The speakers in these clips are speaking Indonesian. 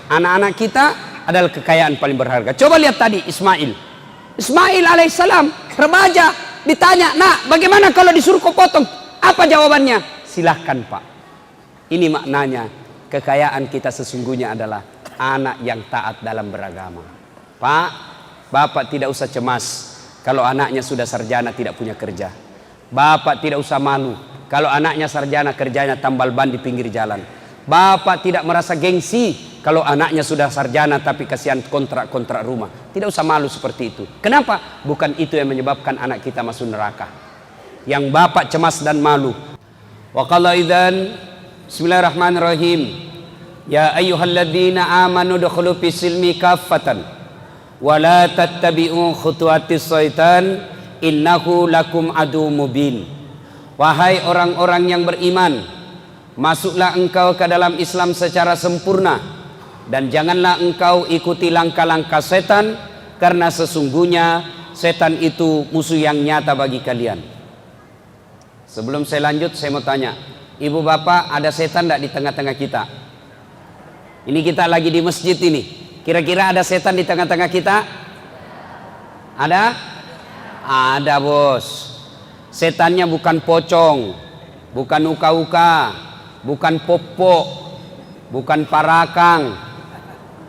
Anak-anak kita adalah kekayaan paling berharga. Coba lihat tadi Ismail. Ismail alaihissalam remaja, ditanya, "Nak, bagaimana kalau disuruh kau potong?" Apa jawabannya? "Silahkan Pak." Ini maknanya kekayaan kita sesungguhnya adalah anak yang taat dalam beragama. Pak, Bapak tidak usah cemas kalau anaknya sudah sarjana tidak punya kerja. Bapak tidak usah malu kalau anaknya sarjana kerjanya tambal ban di pinggir jalan. Bapak tidak merasa gengsi kalau anaknya sudah sarjana tapi kasihan kontrak-kontrak rumah. Tidak usah malu seperti itu. Kenapa? Bukan itu yang menyebabkan anak kita masuk neraka. Yang Bapak cemas dan malu. Wa qala idzan, bismillahirrahmanirrahim. Ya ayyuhalladzina amanu dukhulu fis silmi kaffatan wa la tattabi'u khutuwatis syaitan innahu lakum adu mubin. Wahai orang-orang yang beriman, masuklah engkau ke dalam Islam secara sempurna dan janganlah engkau ikuti langkah-langkah setan, karena sesungguhnya setan itu musuh yang nyata bagi kalian. Sebelum saya lanjut, saya mau tanya, ibu bapak, ada setan tidak di tengah-tengah kita? Ini kita lagi di masjid ini, kira-kira ada setan di tengah-tengah kita? Ada? Ada bos. Setannya bukan pocong, bukan uka-uka, bukan popok, bukan parakang.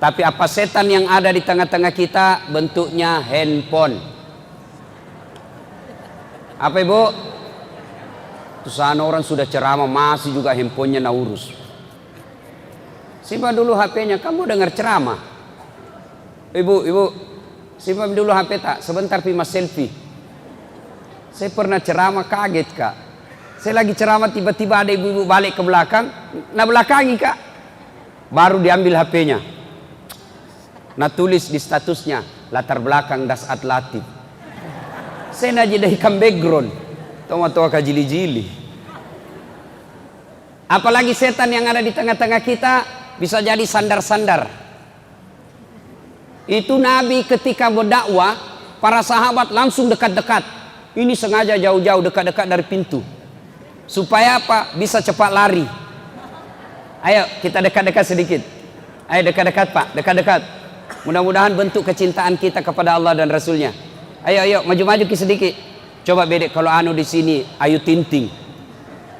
Tapi apa setan yang ada di tengah-tengah kita? Bentuknya handphone. Apa ibu? Terus sana orang sudah ceramah masih juga handphonenya naurus. Simpan dulu HP-nya, kamu dengar ceramah. Ibu, simpan dulu HP tak? Sebentar pi mas selfie. Saya pernah ceramah kaget kak. Saya lagi ceramah tiba-tiba ada ibu-ibu balik ke belakang, nah belakangi kak. Baru diambil HP-nya. Nah tulis di statusnya, latar belakang Dasat Latif. Saya nak jadi ikan background. Tomat-tomat kajili-jili. Apalagi setan yang ada di tengah-tengah kita bisa jadi sandar-sandar. Itu Nabi ketika berdakwah, para sahabat langsung dekat-dekat. Ini sengaja jauh-jauh dekat-dekat dari pintu. Supaya apa? Bisa cepat lari. Ayo kita dekat-dekat sedikit. Ayo dekat-dekat Pak, dekat-dekat. Mudah-mudahan bentuk kecintaan kita kepada Allah dan Rasulnya. Ayo maju-maju sedikit. Coba bedek kalau anu di sini, Ayu Tinting.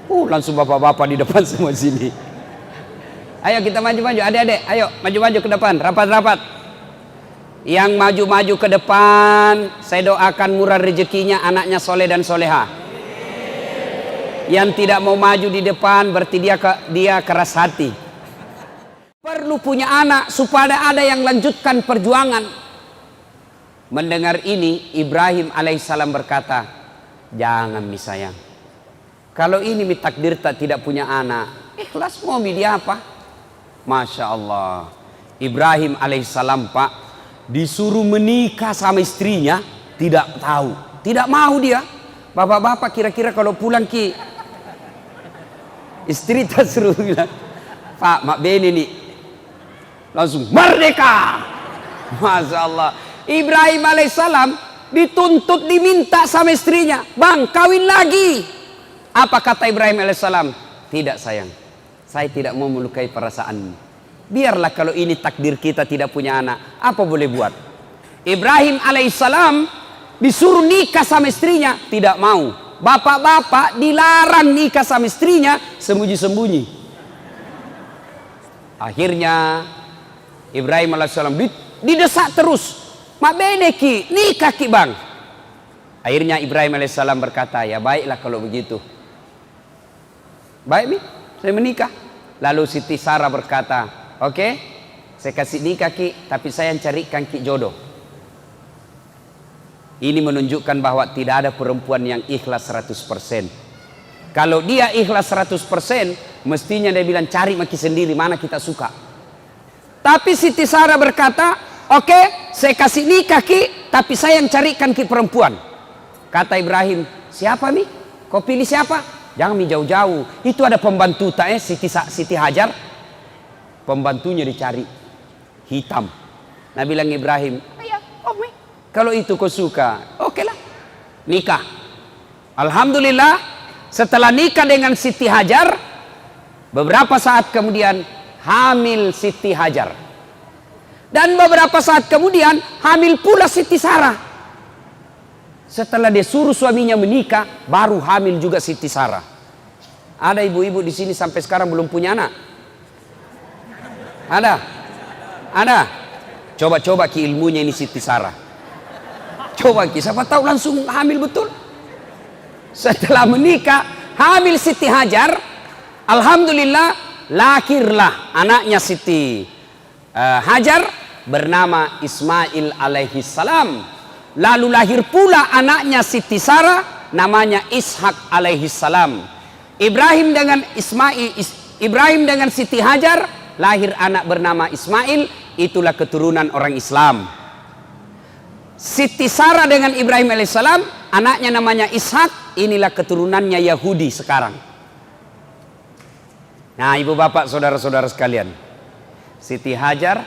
Langsung bapak-bapak di depan semua sini. Ayo kita maju-maju, adik-adik. Ayo maju-maju ke depan, rapat-rapat. Yang maju-maju ke depan, saya doakan murah rezekinya, anaknya soleh dan soleha. Yang tidak mau maju di depan berarti dia keras hati. Perlu punya anak supaya ada yang lanjutkan perjuangan. Mendengar ini, Ibrahim alaihissalam berkata, "Jangan mi sayang, kalau ini mi takdir tak tidak punya anak, ikhlas mau mi dia apa?" Masya Allah, Ibrahim alaihissalam Pak disuruh menikah sama istrinya, tidak tahu, tidak mau dia. Bapak-bapak kira-kira kalau pulang ki istri tak suruh bilang, "Pak, mak bene nih," langsung merdeka. Masya Allah, Ibrahim alaihissalam dituntut diminta sama istrinya, "Bang, kawin lagi." Apa kata Ibrahim alaihissalam? "Tidak sayang, saya tidak mau melukai perasaanmu. Biarlah kalau ini takdir kita tidak punya anak, apa boleh buat." Ibrahim alaihissalam disuruh nikah sama istrinya, tidak mau. Bapak-bapak dilarang nikah sama istrinya, sembunyi-sembunyi. Akhirnya Ibrahim alaihissalam didesak terus, "Mak beneki, nikah ki bang." Akhirnya Ibrahim alaihissalam berkata, "Ya baiklah kalau begitu. Baik mi, saya menikah." Lalu Siti Sarah berkata, "Oke, saya kasih nikah ki, tapi saya yang carikan ki jodoh." Ini menunjukkan bahwa tidak ada perempuan yang ikhlas 100%. Kalau dia ikhlas 100%, mestinya dia bilang, "Cari maki sendiri mana kita suka." Tapi Siti Sarah berkata, "Oke, saya kasih nikah ki, tapi saya yang carikan ki perempuan." Kata Ibrahim, "Siapa mi? Kau pilih siapa? Jangan mi jauh-jauh. Itu ada pembantu tak Siti Hajar." Pembantunya dicari hitam. Nah bilang Ibrahim, "Ayah, mi, kalau itu kau suka, oke lah, nikah." Alhamdulillah, setelah nikah dengan Siti Hajar, beberapa saat kemudian hamil Siti Hajar. Dan beberapa saat kemudian hamil pula Siti Sarah. Setelah dia suruh suaminya menikah, baru hamil juga Siti Sarah. Ada ibu-ibu di sini sampai sekarang belum punya anak? Ada? Ada? Coba-coba ki ilmunya ini Siti Sarah. Coba ki, siapa tahu langsung hamil betul. Setelah menikah, hamil Siti Hajar, alhamdulillah lahirlah anaknya Siti Hajar bernama Ismail alaihi salam. Lalu lahir pula anaknya Siti Sarah namanya Ishak alaihi salam. Ibrahim dengan Siti Hajar lahir anak bernama Ismail, itulah keturunan orang Islam. Siti Sarah dengan Ibrahim alaihissalam anaknya namanya Ishak, inilah keturunannya Yahudi sekarang. Nah, ibu bapak saudara-saudara sekalian, Siti Hajar,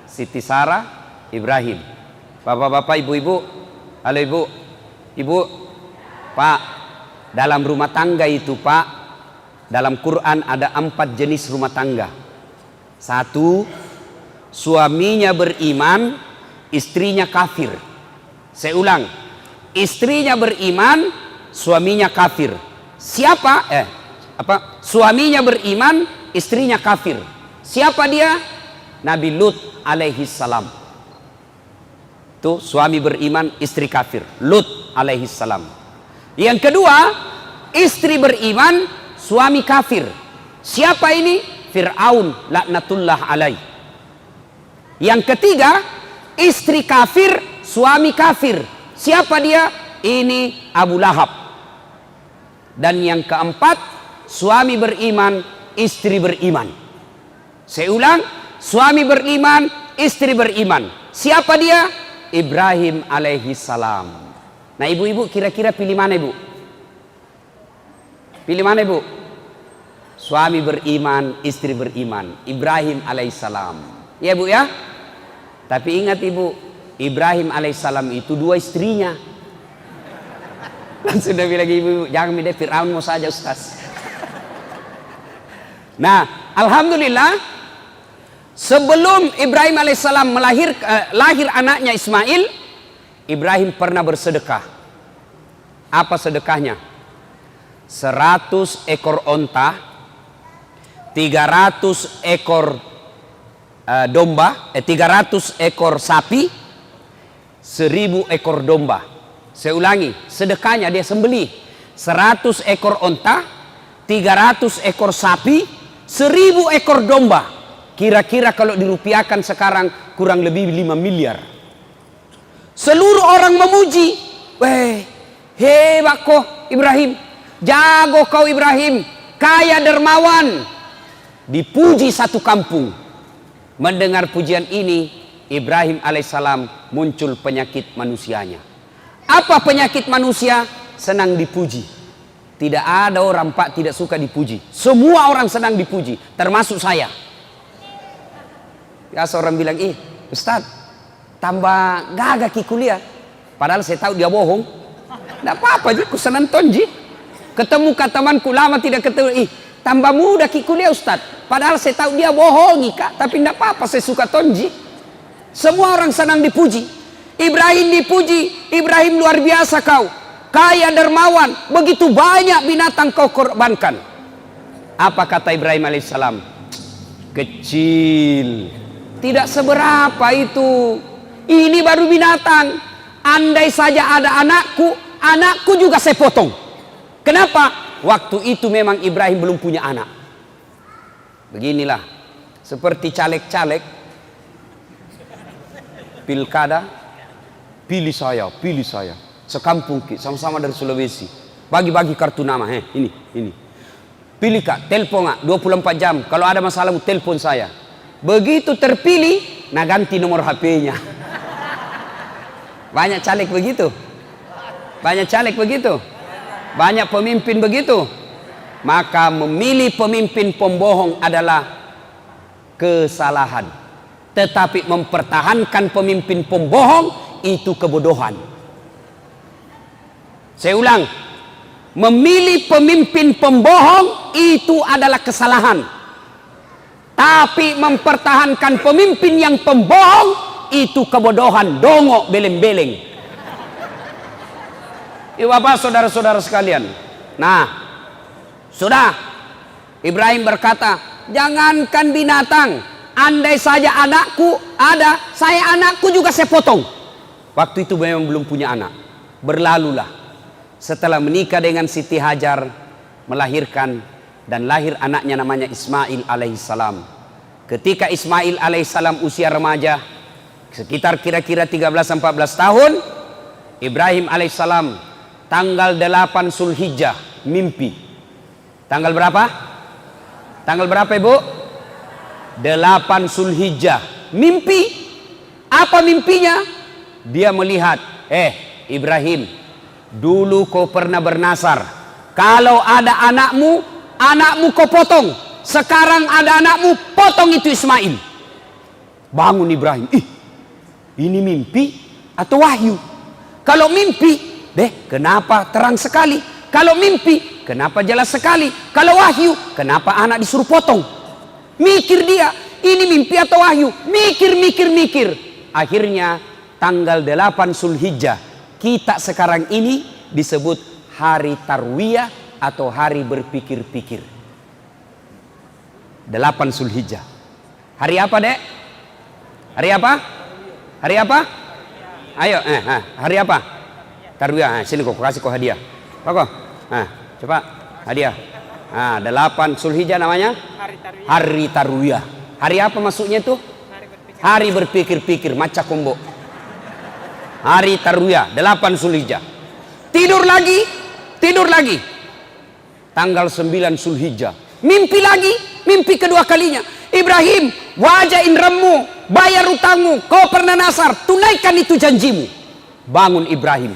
Siti Sarah, Ibrahim. Bapak-bapak, ibu-ibu, halo ibu, ibu, pak, dalam rumah tangga itu pak, dalam Quran ada 4 jenis rumah tangga. 1, suaminya beriman, istrinya kafir. Saya ulang, istrinya beriman, suaminya kafir. Siapa? Suaminya beriman, istrinya kafir. Siapa dia? Nabi Lut alaihi salam. Tuh, suami beriman, istri kafir. Lut alaihi salam. Yang kedua, istri beriman, suami kafir. Siapa ini? Fir'aun laknatullah alaih. Yang ketiga, istri kafir, suami kafir. Siapa dia? Ini Abu Lahab. Dan yang keempat, suami beriman, istri beriman. Saya ulang, suami beriman, istri beriman. Siapa dia? Ibrahim alaihi salam. Nah, ibu-ibu kira-kira pilih mana ibu? Pilih mana ibu? Suami beriman, istri beriman. Ibrahim alaihissalam. Ya bu ya. Tapi ingat ibu, Ibrahim alaihissalam itu 2 istrinya. Dan sudah bilang ibu, jangan milih Fir'aun mau saja Ustaz. Nah, alhamdulillah, sebelum Ibrahim alaihissalam lahir anaknya Ismail, Ibrahim pernah bersedekah. Apa sedekahnya? 100 ekor onta, 300 ekor domba, 300 ekor sapi, 1000 ekor domba. Saya ulangi, sedekahnya dia sembelih 100 ekor onta, 300 ekor sapi, 1000 ekor domba. Kira-kira kalau dirupiahkan sekarang kurang lebih 5 miliar. Seluruh orang memuji. Weh, hebat kau Ibrahim, jago kau Ibrahim, kaya dermawan. Dipuji satu kampung. Mendengar pujian ini, Ibrahim alaihissalam muncul penyakit manusianya. Apa penyakit manusia? Senang dipuji. Tidak ada orang pak tidak suka dipuji. Semua orang senang dipuji, termasuk saya. Ya, seorang bilang, Ustaz, tambah gagah ki kuliah. Padahal saya tahu dia bohong. Tidak apa-apa, aku senang tonji. Ketemu temanku lama tidak ketemu, tambah muda ki kuliah Ustaz. Padahal saya tahu dia bohongi kak, tapi tidak apa-apa, saya suka tonji. Semua orang senang dipuji. Ibrahim dipuji, Ibrahim luar biasa kau, kaya dermawan, begitu banyak binatang kau korbankan. Apa kata Ibrahim alaihissalam? Kecil, tidak seberapa itu. Ini baru binatang. Andai saja ada anakku juga saya potong. Kenapa? Waktu itu memang Ibrahim belum punya anak. Beginilah, seperti caleg-caleg pilkada, pilih saya, sekampung sama-sama dari Sulawesi, bagi-bagi kartu nama, ini, pilih kak, telepon kak, 24 jam, kalau ada masalahmu telepon saya. Begitu terpilih, nah ganti nomor HP-nya. Banyak caleg begitu, banyak pemimpin begitu. Maka memilih pemimpin pembohong adalah kesalahan. Tetapi mempertahankan pemimpin pembohong itu kebodohan. Saya ulang, memilih pemimpin pembohong itu adalah kesalahan. Tapi mempertahankan pemimpin yang pembohong itu kebodohan, dongok, beleng-beleng. Ibu bapak, saudara-saudara sekalian. Nah, sudah. Ibrahim berkata, jangankan binatang, andai saja anakku ada, anakku juga saya potong. Waktu itu memang belum punya anak. Berlalulah. Setelah menikah dengan Siti Hajar, melahirkan dan lahir anaknya namanya Ismail alaihissalam. Ketika Ismail alaihissalam usia remaja, sekitar kira-kira 13-14 tahun, Ibrahim alaihissalam tanggal 8 Zulhijjah mimpi. Tanggal berapa? Tanggal berapa ibu? 8 Zulhijjah mimpi. Apa mimpinya? Dia melihat, Ibrahim, dulu kau pernah bernasar, kalau ada anakmu kau potong. Sekarang ada anakmu, potong itu Ismail. Bangun Ibrahim. Ini mimpi atau wahyu? Kalau mimpi, kenapa terang sekali? Kalau mimpi, kenapa jelas sekali? Kalau wahyu, kenapa anak disuruh potong? Mikir dia, ini mimpi atau wahyu? Mikir. Akhirnya tanggal 8 Zulhijjah, kita sekarang ini disebut hari Tarwiyah atau hari berpikir-pikir. 8 Zulhijjah. Hari apa, Dek? Hari apa? Hari apa? Ayo, hari apa? Tarwiyah. Sini kok kasih kok hadiah. Pak, coba hadiah. 8 Zulhijjah namanya? Hari Tarwiyah. Hari apa maksudnya itu? Hari berpikir-pikir, maca kombo. Hari Tarwiyah, 8 Zulhijjah. Tidur lagi. Tanggal 9 Zulhijjah. Mimpi lagi, mimpi kedua kalinya. Ibrahim, wajah indremu, bayar utangmu, kau pernah nasar, tunaikan itu janjimu. Bangun Ibrahim.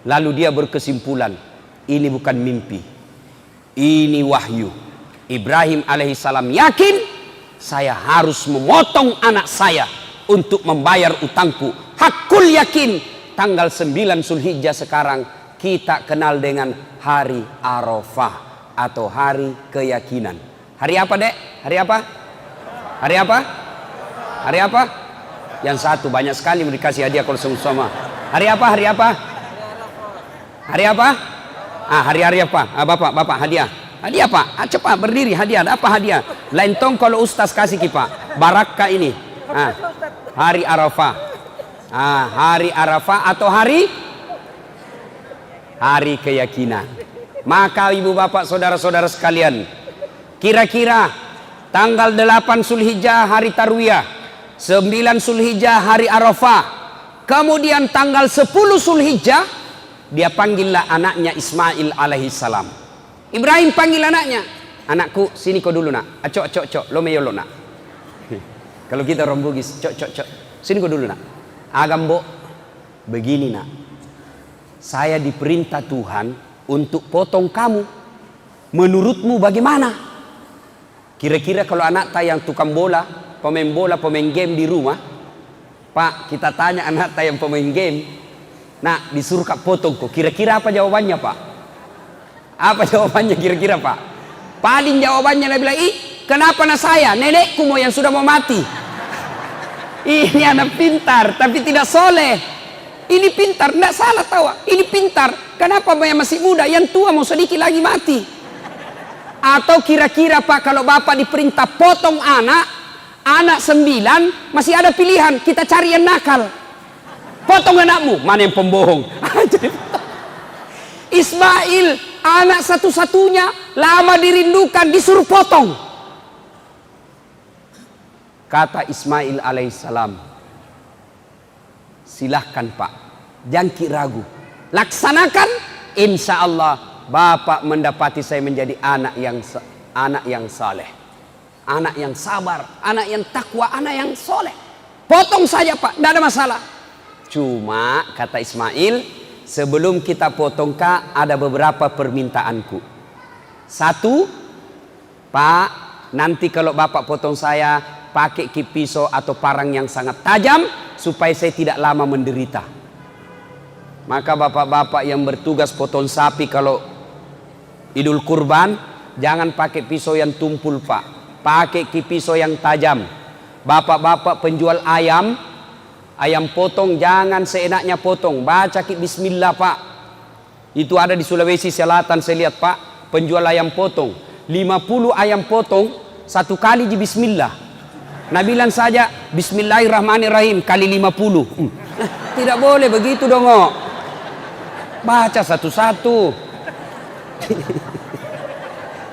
Lalu dia berkesimpulan, ini bukan mimpi, ini wahyu. Ibrahim alaihissalam yakin, saya harus memotong anak saya untuk membayar utangku. Hakul yakin, tanggal 9 Zulhijjah sekarang kita kenal dengan hari Arafah atau hari keyakinan. Hari apa, Dek? Hari apa? Hari apa? Hari apa? Yang satu banyak sekali mau dikasih hadiah kalau sama. Hari apa? Hari apa? Hari apa? Hari apa? Bapak hadiah. Hadiah Pak. Cepat berdiri, hadiah. Apa hadiah? Lain tong kalau ustaz kasih Pak. Barakah ini. Hari Arafah. Hari Arafah atau hari keyakinan. Maka ibu bapak saudara-saudara sekalian, kira-kira tanggal 8 Zulhijjah hari Tarwiyah, 9 Zulhijjah hari Arafah, kemudian tanggal 10 Zulhijjah dia panggillah anaknya Ismail alaihissalam. Ibrahim panggil anaknya, anakku sini kau dulu nak, cok lo meyo lo nak. Kalau kita rombugis, cok sini kau dulu nak. Agambo begini nak, saya diperintah Tuhan untuk potong kamu. Menurutmu bagaimana? Kira-kira kalau anak tak yang tukang bola, pemain game di rumah, Pak, kita tanya anak tak yang pemain game, nah disuruh kak potong kok. Kira-kira apa jawabannya Pak? Apa jawabannya kira-kira Pak? Paling jawabannya dia bilang, kenapa anak saya? Nenekku mau yang sudah mau mati. Ini anak pintar tapi tidak soleh. Ini pintar, tidak salah tawa. Ini pintar, kenapa yang masih muda, yang tua mau sedikit lagi mati. Atau kira-kira Pak, kalau Bapak diperintah potong anak 9, masih ada pilihan, kita cari yang nakal. Potong anakmu, mana yang pembohong. Ismail, anak satu-satunya, lama dirindukan, disuruh potong. Kata Ismail alaihissalam, silahkan Pak, jangan ragu, laksanakan, insya Allah Bapak mendapati saya menjadi anak yang saleh, anak yang sabar, anak yang takwa, anak yang soleh. Potong saja Pak, tidak ada masalah. Cuma kata Ismail, sebelum kita potong Kak, ada beberapa permintaanku. Satu, Pak, nanti kalau Bapak potong saya, pakai pisau atau parang yang sangat tajam supaya saya tidak lama menderita. Maka bapak-bapak yang bertugas potong sapi kalau Idul Kurban, jangan pakai pisau yang tumpul Pak. pakai pisau yang tajam. Bapak-bapak penjual ayam, ayam potong jangan seenaknya potong, baca bismillah Pak. Itu ada di Sulawesi Selatan saya lihat Pak, penjual ayam potong 50 ayam potong satu kali di bismillah. Nah bilang saja bismillahirrahmanirrahim kali 50. Tidak boleh begitu dong. Baca satu-satu.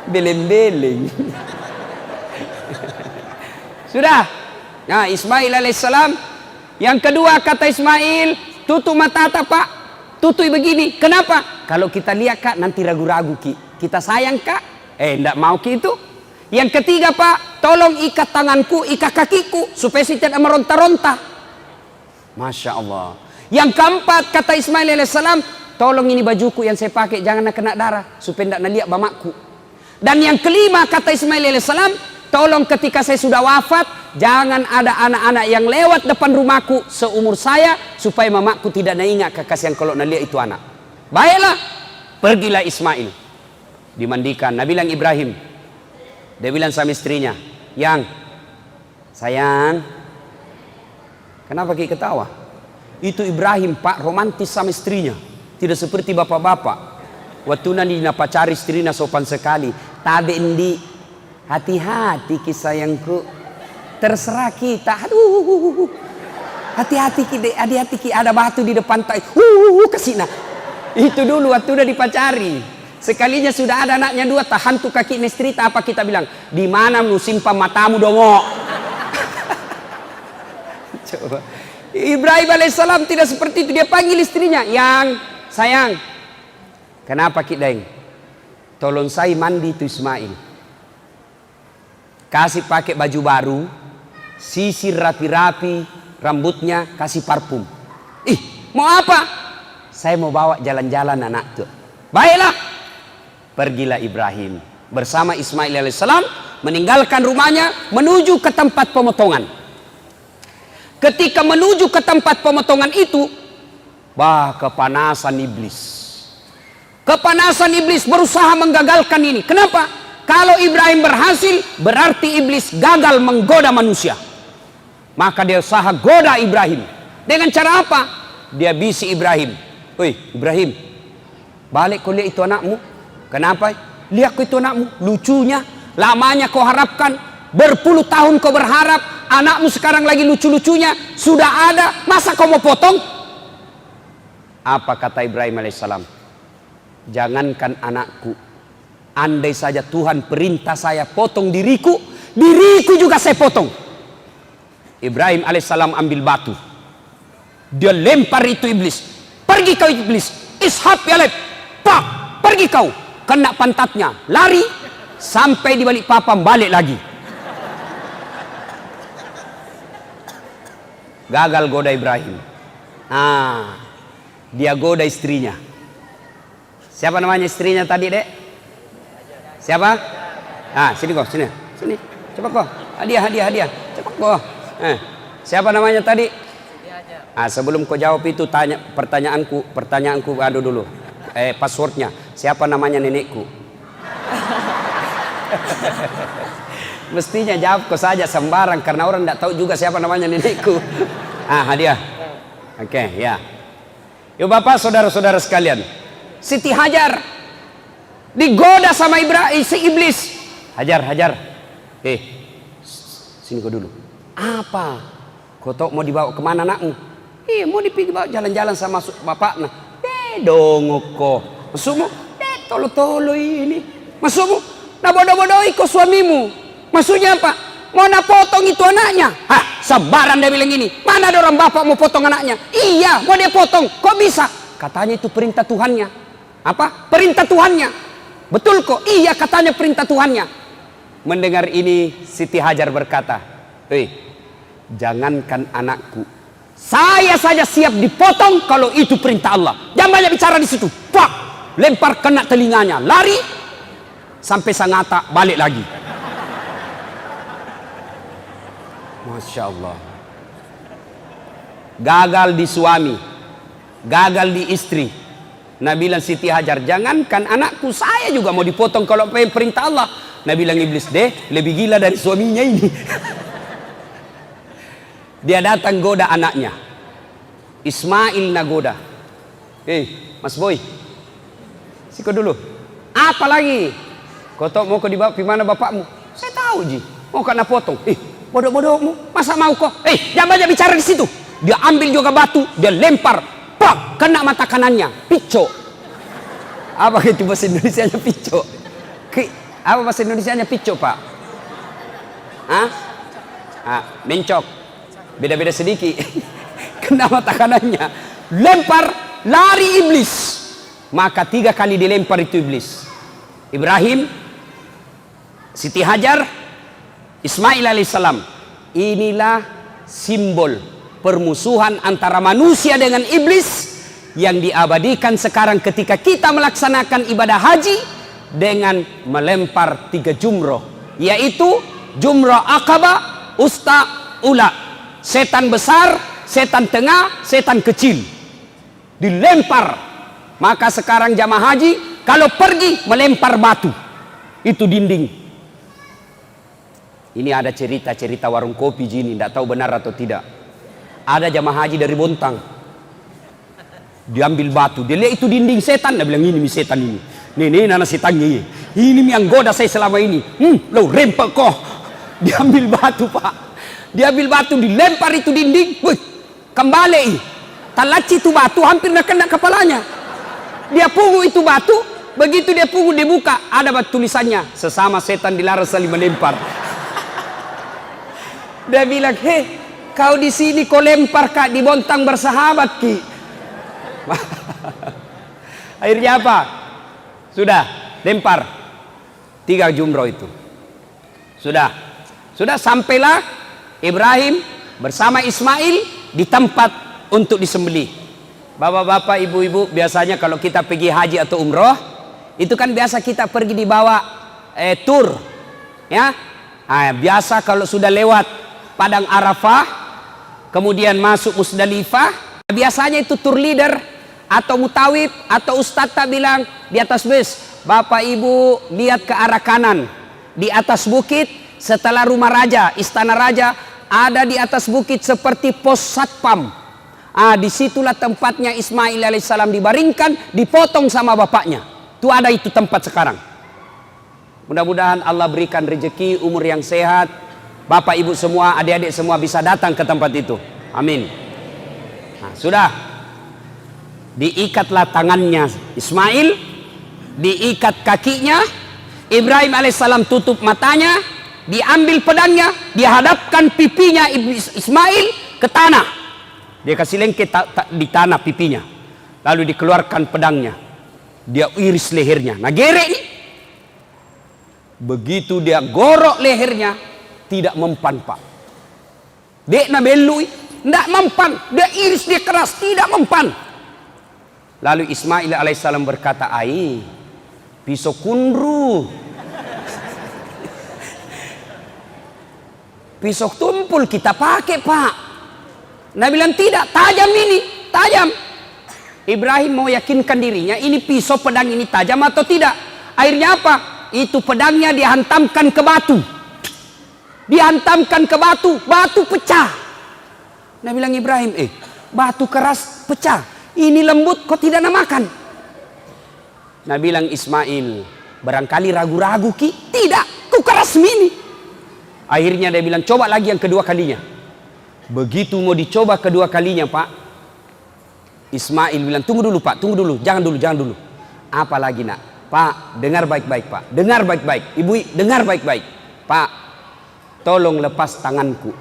Beleng-beleng. Sudah. Nah Ismail alaihissalam. Yang kedua kata Ismail, tutup mata Pak. Tutup begini. Kenapa? Kalau kita lihat Kak nanti ragu-ragu Ki. Kita sayang Kak. Enggak mau Ki itu. Yang ketiga Pak, tolong ikat tanganku, ikat kakiku supaya saya tidak meronta-ronta. Masya Allah. Yang keempat kata Ismail alaihissalam, tolong ini bajuku yang saya pakai jangan kena darah supaya tidak naliak bamaku. Dan yang kelima kata Ismail alaihissalam, tolong ketika saya sudah wafat jangan ada anak-anak yang lewat depan rumahku seumur saya supaya mamaku tidak ingat kekasihan kalau naliak itu anak. Baiklah, pergilah Ismail. Dimandikan. Nabi bilang Ibrahim. Dia bilang sama istrinya, yang sayang, kenapa Ki ketawa? Itu Ibrahim Pak romantis sama istrinya, tidak seperti bapak-bapak. Waktu nanti pacari istrinya sopan sekali. Tabe endi, hati-hati Ki sayangku, terserah kita. Aduh, hati-hati Ki, hati-hati Ki, ada batu di depan tai. Kesina. Itu dulu waktu udah dipacari. Sekalinya sudah ada anaknya dua, tahan tuh kaki nestrita, apa kita bilang? Di mana simpan matamu dongo? Coba. Ibrahim alaihissalam tidak seperti itu. Dia panggil istrinya, yang sayang. Kenapa Ki Deng? Tolong saya mandi itu Ismail. Kasih pakai baju baru, sisir rapi-rapi, rambutnya kasih parfum. Mau apa? Saya mau bawa jalan-jalan anak tuh. Baiklah. Pergilah Ibrahim bersama Ismail alaihissalam meninggalkan rumahnya menuju ke tempat pemotongan. Ketika menuju ke tempat pemotongan itu, kepanasan iblis. Kepanasan iblis berusaha menggagalkan ini. Kenapa? Kalau Ibrahim berhasil, berarti iblis gagal menggoda manusia. Maka dia usaha goda Ibrahim. Dengan cara apa? Dia bisi Ibrahim. Woi Ibrahim, balik kau lihat itu anakmu. Kenapa? Lihat kau itu anakmu, lucunya. Lamanya kau harapkan, berpuluh tahun kau berharap, anakmu sekarang lagi lucu-lucunya, sudah ada, masa kau mau potong? Apa kata Ibrahim alaihissalam? Jangankan anakku, andai saja Tuhan perintah saya potong diriku, diriku juga saya potong. Ibrahim alaihissalam ambil batu, dia lempar itu iblis. Pergi kau iblis, ishab ya lep, pak, pergi kau. Kena pantatnya, lari sampai di balik papan, balik lagi. Gagal goda Ibrahim. Dia goda istrinya. Siapa namanya istrinya tadi, Dek? Siapa? Sini kok, sini. Cepat kok. Hadiah. Cepat kok. Siapa namanya tadi? Sebelum kau jawab itu tanya pertanyaanku adu dulu. Passwordnya. Siapa namanya nenekku? Mestinya jawab kau saja sembarang karena orang tidak tahu juga siapa namanya nenekku. Hadiah. Oke, ya. Yuk Bapak, saudara-saudara sekalian. Siti Hajar digoda sama si iblis. Hajar. Sini kau dulu. Apa? Kau tahu mau dibawa kemana anakmu? Mau dibawa jalan-jalan sama bapaknya. Dongok kau. Maksudmu? Tolo-tolo ini. Maksudmu? Nah bodoh-bodohi kau suamimu. Maksudnya apa? Mau potong itu anaknya. Sebaran dia bilang gini. Mana ada orang bapak mau potong anaknya? Iya, mau dia potong. Kok bisa? Katanya itu perintah Tuhannya. Apa? Perintah Tuhannya. Betul kok? Iya, katanya perintah Tuhannya. Mendengar ini Siti Hajar berkata, jangankan anakku, saya saja siap dipotong kalau itu perintah Allah. Jangan banyak bicara di situ. Pak, lempar kena telinganya, lari sampai Sangatta, balik lagi. Masya Allah. Gagal di suami, gagal di istri. Nah bilang Siti Hajar, jangankan anakku, saya juga mau dipotong kalau perintah Allah. Nabi bilang iblis, deh lebih gila dari suaminya ini. Dia datang goda anaknya. Ismail nagoda. Mas Boy, siko dulu. Apa lagi? Kau tahu mau kau dibawa di mana bapakmu? Saya tahu ji. Mau kena potong. Bodoh-bodohmu. Masa mau kau? Jangan banyak bicara di situ. Dia ambil juga batu, dia lempar, pak, kena mata kanannya, pico. Apa itu bahasa Indonesianya pico? Apa bahasa Indonesianya pico, Pak? Mencok. Beda-beda sedikit. Kena mata kanannya, lempar, lari iblis. Maka 3 kali dilempar itu iblis. Ibrahim, Siti Hajar, Ismail alaihissalam. Inilah simbol permusuhan antara manusia dengan iblis yang diabadikan sekarang ketika kita melaksanakan ibadah haji dengan melempar 3 jumroh, yaitu jumroh Aqabah, Usta, Ula. Setan besar, setan tengah, setan kecil dilempar. Maka sekarang jamaah haji kalau pergi melempar batu, itu dinding. Ini ada cerita-cerita warung kopi jini, tidak tahu benar atau tidak. Ada jamaah haji dari Bontang, diambil batu, dia lihat itu dinding setan, dia bilang ini setan ini. Nih nana setannya ini yang goda saya selama ini. Lo rempek kok. Diambil batu, Pak. Diambil batu, dilempar itu dinding. Wih, kembali. Talaci itu batu hampir nak kena kepalanya. Dia pungut itu batu, begitu dia pungut dibuka, ada batu tulisannya, sesama setan dilarang saling melempar. Dia bilang, kau di sini kau lempar kak, di Bontang bersahabat ki. Akhirnya apa? Sudah lempar 3 jumroh itu. Sudah sampailah Ibrahim bersama Ismail di tempat untuk disembelih. Bapak-bapak, ibu-ibu, biasanya kalau kita pergi haji atau umroh, itu kan biasa kita pergi dibawa tur, ya. Biasa kalau sudah lewat Padang Arafah, kemudian masuk Musdalifah, biasanya itu tur leader atau mutawib atau ustadz tak bilang di atas bus, bapak ibu lihat ke arah kanan, di atas bukit setelah rumah raja, istana raja, ada di atas bukit seperti pos satpam. Disitulah tempatnya Ismail alaihissalam dibaringkan, dipotong sama bapaknya. Itu ada itu tempat sekarang. Mudah-mudahan Allah berikan rezeki, umur yang sehat, bapak ibu semua, adik-adik semua bisa datang ke tempat itu. Amin. Sudah diikatlah tangannya Ismail, diikat kakinya. Ibrahim alaihissalam tutup matanya, diambil pedangnya, dihadapkan pipinya Ismail ke tanah. Dia kasih lengket di tanah pipinya, lalu dikeluarkan pedangnya, dia iris lehernya. Nah gerek nih, begitu dia gorok lehernya, tidak mempan, Pak. Dek na belui, tidak mempan. Dia iris, dia keras, tidak mempan. Lalu Ismail alaihissalam berkata, pisau kundru, pisau tumpul kita pakai, Pak. Nabi bilang tidak, tajam ini, tajam. Ibrahim mau yakinkan dirinya, ini pisau pedang ini tajam atau tidak. Akhirnya apa? Itu pedangnya dihantamkan ke batu. Dihantamkan ke batu, batu pecah. Nabi bilang Ibrahim, batu keras pecah. Ini lembut, kok tidak nak makan? Nabi bilang Ismail, barangkali ragu-ragu ki? Tidak, ku keras mini. Akhirnya dia bilang, coba lagi yang kedua kalinya. Begitu mau dicoba kedua kalinya, Pak, Ismail bilang, tunggu dulu, Pak, tunggu dulu, jangan dulu. Apa lagi nak? Pak, dengar baik-baik, Pak, dengar baik-baik. Ibu, dengar baik-baik. Pak, tolong lepas tanganku.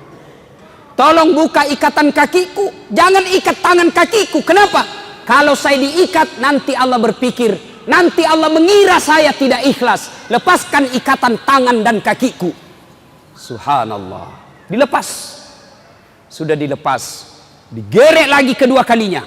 Tolong buka ikatan kakiku. Jangan ikat tangan kakiku. Kenapa? Kalau saya diikat, nanti Allah berpikir, nanti Allah mengira saya tidak ikhlas. Lepaskan ikatan tangan dan kakiku. Subhanallah. Dilepas. Sudah dilepas, digerek lagi kedua kalinya.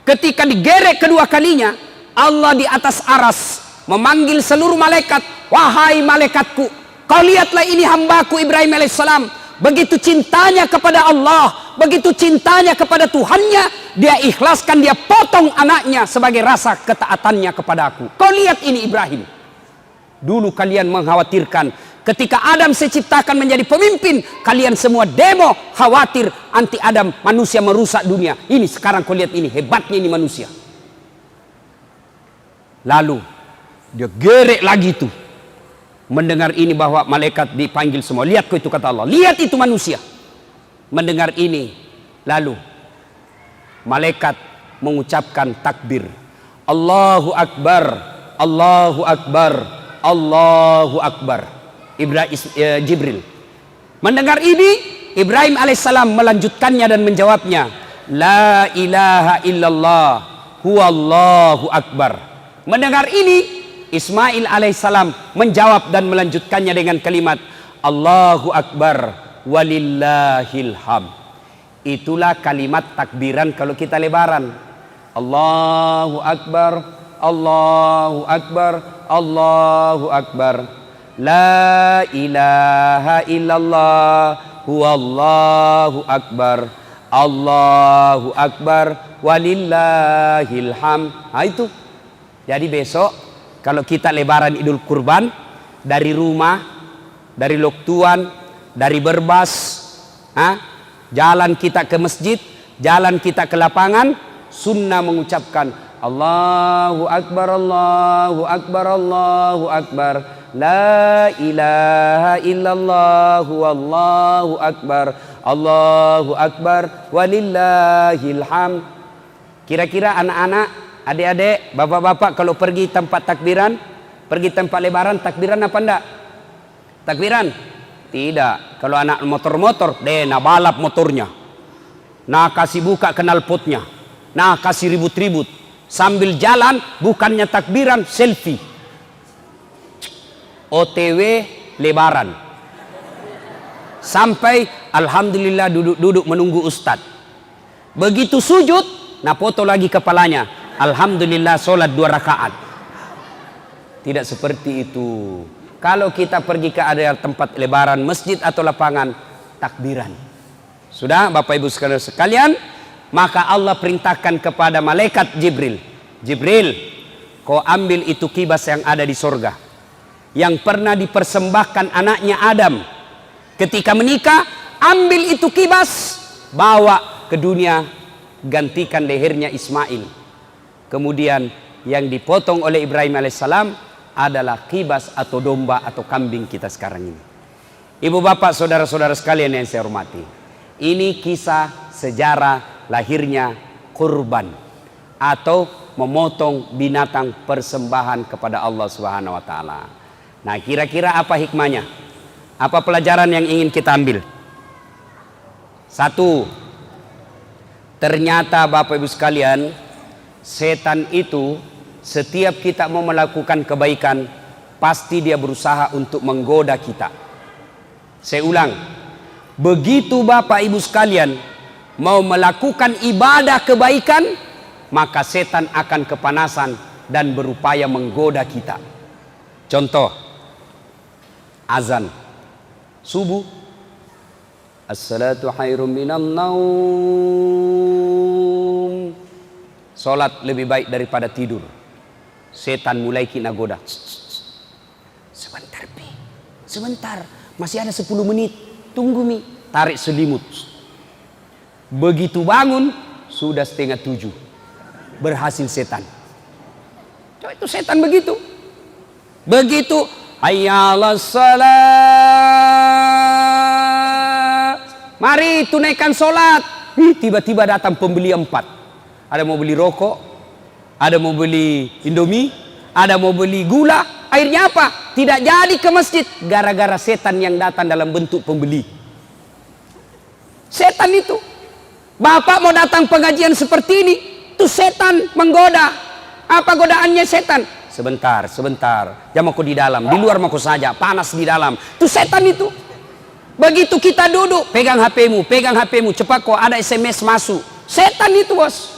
Ketika digerek kedua kalinya, Allah di atas aras memanggil seluruh malaikat, wahai malaikatku, kau lihatlah ini hambaku Ibrahim alaihissalam, begitu cintanya kepada Allah, begitu cintanya kepada Tuhannya, dia ikhlaskan, dia potong anaknya sebagai rasa ketaatannya kepada aku. Kau lihat ini Ibrahim. Dulu kalian mengkhawatirkan ketika Adam saya ciptakan menjadi pemimpin, kalian semua demo khawatir anti Adam, manusia merusak dunia. Ini sekarang kau lihat ini hebatnya ini manusia. Lalu dia gerek lagi tuh mendengar ini bahwa malaikat dipanggil semua. Lihat kau itu kata Allah, lihat itu manusia. Mendengar ini, lalu malaikat mengucapkan takbir. Allahu Akbar, Allahu Akbar, Allahu Akbar. Jibril mendengar ini, Ibrahim alaihissalam melanjutkannya dan menjawabnya, La ilaha illallah huwallahu akbar. Mendengar ini, Ismail alaihissalam menjawab dan melanjutkannya dengan kalimat Allahu akbar walillahil ham. Itulah kalimat takbiran kalau kita lebaran. Allahu akbar, Allahu akbar, Allahu akbar. La ilaha illallah huwallahu akbar, Allahu akbar walillahil ham. Nah itu. Jadi besok kalau kita lebaran Idul Kurban, dari rumah, dari Loktuan, dari Berbas, jalan kita ke masjid, jalan kita ke lapangan, sunnah mengucapkan Allahu Akbar, Allahu Akbar, Allahu Akbar, La ilaha illallah wallahu akbar, Allahu akbar walillahil ham. Kira-kira anak-anak, adik-adik, bapak-bapak kalau pergi tempat takbiran, pergi tempat lebaran, takbiran apa enggak? Takbiran? Tidak. Kalau anak motor-motor, nah balap motornya. Nah kasih buka knalpotnya. Nah kasih ribut-ribut. Sambil jalan bukannya takbiran, selfie. OTW lebaran. Sampai alhamdulillah duduk-duduk menunggu ustad. Begitu sujud, nah foto lagi kepalanya. Alhamdulillah sholat 2 rakaat. Tidak seperti itu. Kalau kita pergi ke area tempat lebaran, masjid atau lapangan, takbiran. Sudah Bapak Ibu sekalian, maka Allah perintahkan kepada malaikat Jibril. Jibril, kau ambil itu kibas yang ada di surga, yang pernah dipersembahkan anaknya Adam ketika menikah. Ambil itu kibas, bawa ke dunia, gantikan lehernya Ismail. Kemudian yang dipotong oleh Ibrahim alaihissalam adalah kibas atau domba atau kambing kita sekarang ini. Ibu bapak saudara-saudara sekalian yang saya hormati, ini kisah sejarah lahirnya kurban atau memotong binatang persembahan kepada Allah Subhanahu wa taala. Nah, kira-kira apa hikmahnya? Apa pelajaran yang ingin kita ambil? Satu, ternyata Bapak Ibu sekalian, setan itu setiap kita mau melakukan kebaikan, pasti dia berusaha untuk menggoda kita. Saya ulang, begitu Bapak Ibu sekalian mau melakukan ibadah kebaikan, maka setan akan kepanasan dan berupaya menggoda kita. Contoh, azan subuh, as-salatu khairum minan naum, salat lebih baik daripada tidur. Setan mulai kena goda. Sebentar Pi, sebentar, masih ada 10 menit, tunggu Mi. Tarik selimut. Begitu bangun sudah 6:30, berhasil setan. Coba itu setan begitu. Begitu hayya 'alas salat, mari tunaikan solat. Tiba-tiba datang pembeli 4. Ada mau beli rokok, ada mau beli Indomie, ada mau beli gula. Akhirnya apa? Tidak jadi ke masjid gara-gara setan yang datang dalam bentuk pembeli. Setan itu. Bapak mau datang pengajian seperti ini, tuh setan menggoda. Apa godaannya setan? Sebentar, sebentar. Jam aku di dalam, di luar aku saja, panas di dalam. Tuh setan itu. Begitu kita duduk, pegang HP-mu, cepat kok ada SMS masuk. Setan itu, bos.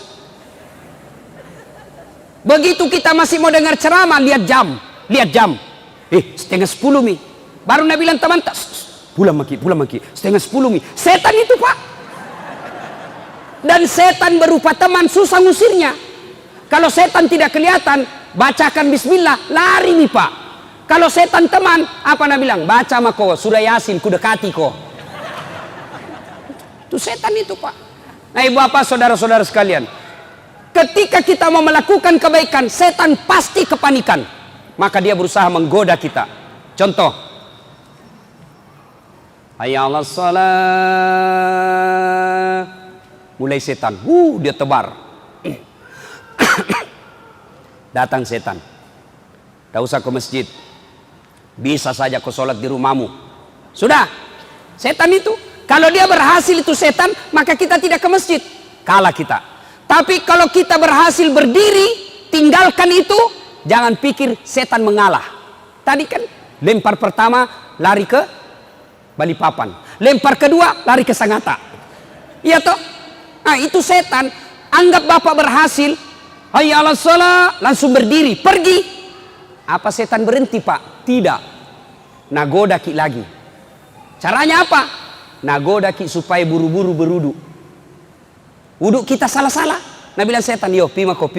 Begitu kita masih mau dengar ceramah, lihat jam. 9:30 Mi. Baru Nabi bilang teman, pulang maki. 9:30 Mi. Setan itu, Pak. Dan setan berupa teman, susah ngusirnya. Kalau setan tidak kelihatan, bacakan bismillah, lari nih Pak. Kalau setan teman, apa Nabi bilang? Baca mako, surah Yasin, ku dekati ko. Itu setan itu, Pak. Nah, ibu bapak, saudara-saudara sekalian, ketika kita mau melakukan kebaikan, setan pasti kepanikan. Maka dia berusaha menggoda kita. Contoh, hayya 'alas shalah. Mulai setan, dia tebar. Datang setan. Tak usah ke masjid. Bisa saja kau sholat di rumahmu. Sudah. Setan itu, kalau dia berhasil itu setan, maka kita tidak ke masjid. Kalah kita. Tapi kalau kita berhasil berdiri, tinggalkan itu, jangan pikir setan mengalah. Tadi kan lempar pertama lari ke Balikpapan. Lempar kedua lari ke Sangatta. Iya toh? Nah, itu setan. Anggap bapak berhasil, hayya 'alas shalah, langsung berdiri, pergi. Apa setan berhenti, Pak? Tidak. Nagoda ki lagi. Caranya apa? Nagoda ki supaya buru-buru berwudu. Wudu kita salah-salah. Nabi bilang setan, yo pimako.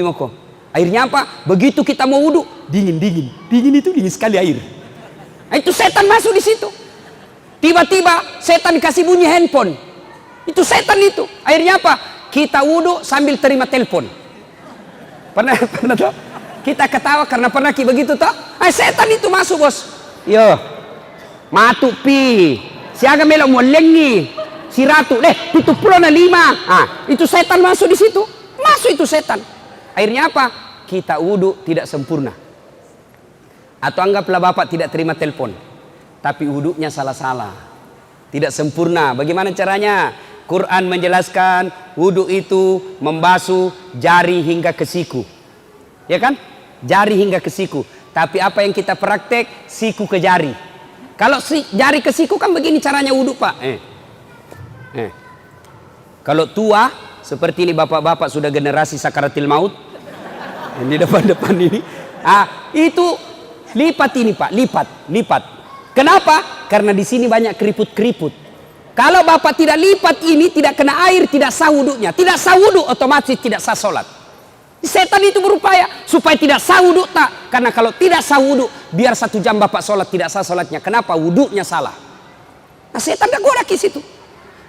Akhirnya apa? Begitu kita mau wudu, dingin. Dingin itu dingin sekali air. Nah, itu setan masuk di situ. Tiba-tiba setan kasih bunyi handphone. Itu setan itu. Akhirnya apa? Kita wudu sambil terima telepon. Pernah toh? Kita ketawa karena pernah begitu toh? Setan itu masuk, bos. Yo, matu pi. Siaga melok mau lengi. Si ratu, 75. Itu setan masuk di situ. Masuk itu setan. Akhirnya apa? Kita wudu tidak sempurna. Atau anggaplah bapak tidak terima telepon, tapi wudunya salah-salah, tidak sempurna. Bagaimana caranya? Quran menjelaskan wudu itu membasuh jari hingga ke siku. Ya kan? Jari hingga ke siku. Tapi apa yang kita praktek? Siku ke jari. Kalau jari ke siku kan begini caranya wudu, Pak. Kalau tua seperti ini, bapak-bapak sudah generasi sakaratil maut, ini depan-depan ini, itu lipat ini, Pak, lipat. Kenapa? Karena di sini banyak keriput-keriput. Kalau bapak tidak lipat ini, tidak kena air, tidak sah wudunya. Tidak sah wudu, otomatis tidak sah sholat. Setan itu berupaya supaya tidak sah wudu, tak. Karena kalau tidak sah wudu, biar 1 jam bapak sholat tidak sah sholatnya. Kenapa? Wudunya salah. Nah, setan gak goda ke situ.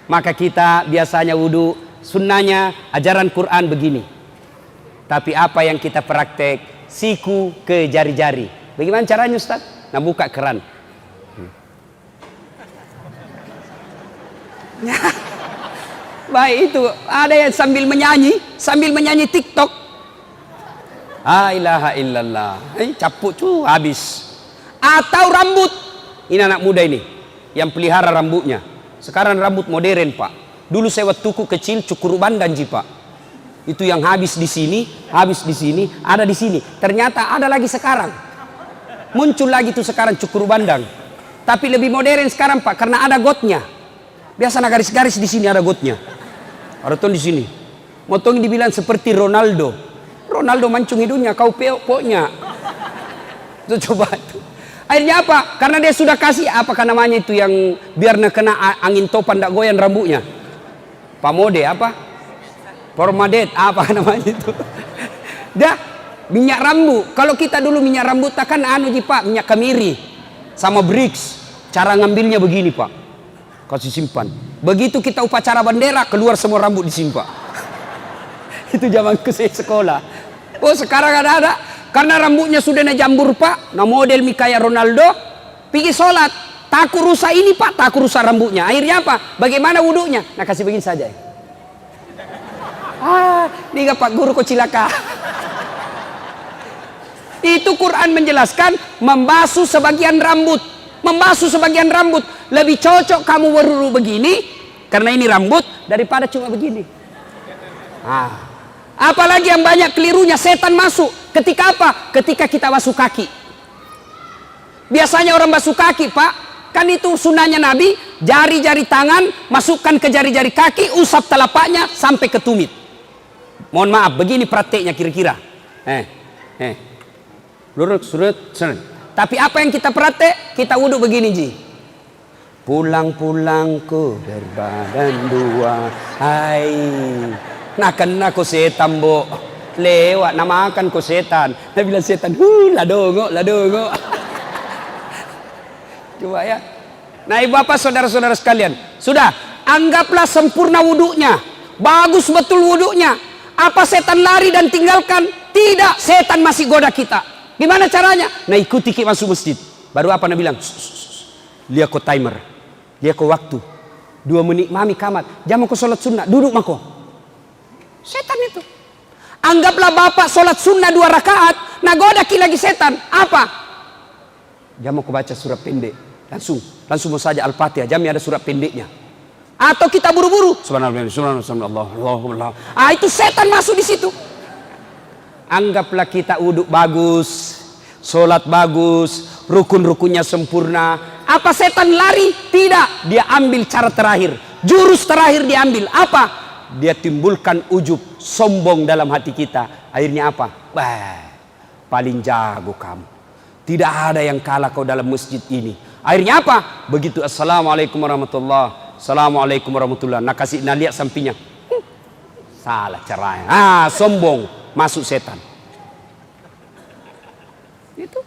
Maka kita biasanya wudu, sunnahnya ajaran Quran begini. Tapi apa yang kita praktek? Siku ke jari-jari. Bagaimana caranya, Ustaz? Nah, buka keran. Baik, itu ada yang sambil menyanyi TikTok. La ilaha illallah. Caput tuh habis. Atau rambut. Ini anak muda ini yang pelihara rambutnya. Sekarang rambut modern, Pak. Dulu saya waktu kecil cukur bandan, Pak. Itu yang habis di sini, ada di sini. Ternyata ada lagi sekarang. Muncul lagi tuh sekarang cukur bandang. Tapi lebih modern sekarang, Pak, karena ada gotnya. Biasa garis-garis di sini ada gotnya. Ada tuh di sini. Motong dibilang seperti Ronaldo. Ronaldo mancung hidungnya, kau pokoknya. Itu coba tuh. Akhirnya apa? Karena dia sudah kasih apakah namanya itu yang biar kena angin topan tak goyang rambutnya. Pamode apa? Formadet apa namanya itu? Dah minyak rambut. Kalau kita dulu minyak rambut kan Pak, minyak kemiri sama Brix. Cara ngambilnya begini, Pak. Kasih simpan. Begitu kita upacara bendera, keluar semua rambut di sini, Pak. Itu zamanku saya sekolah. Oh, sekarang ada. Karena rambutnya sudah jambur, Pak. Nah, model kayak Ronaldo. Pergi sholat. Takut rusak ini, Pak. Takut rusak rambutnya. Akhirnya apa? Bagaimana wudunya? Nah, kasih begini saja. Ini Pak guru kok cilaka. Itu Quran menjelaskan membasuh sebagian rambut. Membasuh sebagian rambut. Lebih cocok kamu berwudu begini, karena ini rambut, daripada cuma begini. Apalagi yang banyak kelirunya, setan masuk. Ketika apa? Ketika kita basuh kaki. Biasanya orang basuh kaki, Pak, kan itu sunnahnya Nabi, jari-jari tangan masukkan ke jari-jari kaki, usap telapaknya sampai ke tumit. Mohon maaf, begini prakteknya kira-kira. Lurus, surut. Tapi apa yang kita praktek? Kita wudhu begini, Ji. Pulang-pulang ku berbadan dua. Hai, nah kena ku setan, Bo. Lewat namakan ku setan. Dia bilang setan, ladongo. Coba ya. Nah ibu bapak saudara-saudara sekalian, sudah anggaplah sempurna wudhunya, bagus betul wudhunya. Apa setan lari dan tinggalkan? Tidak, setan masih goda kita. Gimana caranya? Nah ikuti kita masuk masjid. Baru apa Nabi bilang? Lihat kau timer, lihat kau waktu. 2 menit mami kamat, jam aku sholat sunnah, duduk mako. Setan itu. Anggaplah bapak sholat sunnah 2 rakaat, nah goda ki lagi setan. Apa? Jam aku baca surat pendek, langsung mau saja Al-Fatihah, jamnya ada surat pendeknya. Atau kita buru-buru, subhanallah, subhanallah. Ah itu setan masuk di situ. Anggaplah kita uduk bagus, sholat bagus, rukun-rukunnya sempurna. Apa setan lari? Tidak, dia ambil cara terakhir, jurus terakhir diambil. Apa? Dia timbulkan ujub, sombong dalam hati kita. Akhirnya apa? Paling jago kamu, tidak ada yang kalah kau dalam masjid ini. Akhirnya apa? Begitu assalamualaikum warahmatullah, assalamualaikum warahmatullah, nah kasih lihat sampingnya, salah caranya. Sombong, masuk setan. Itu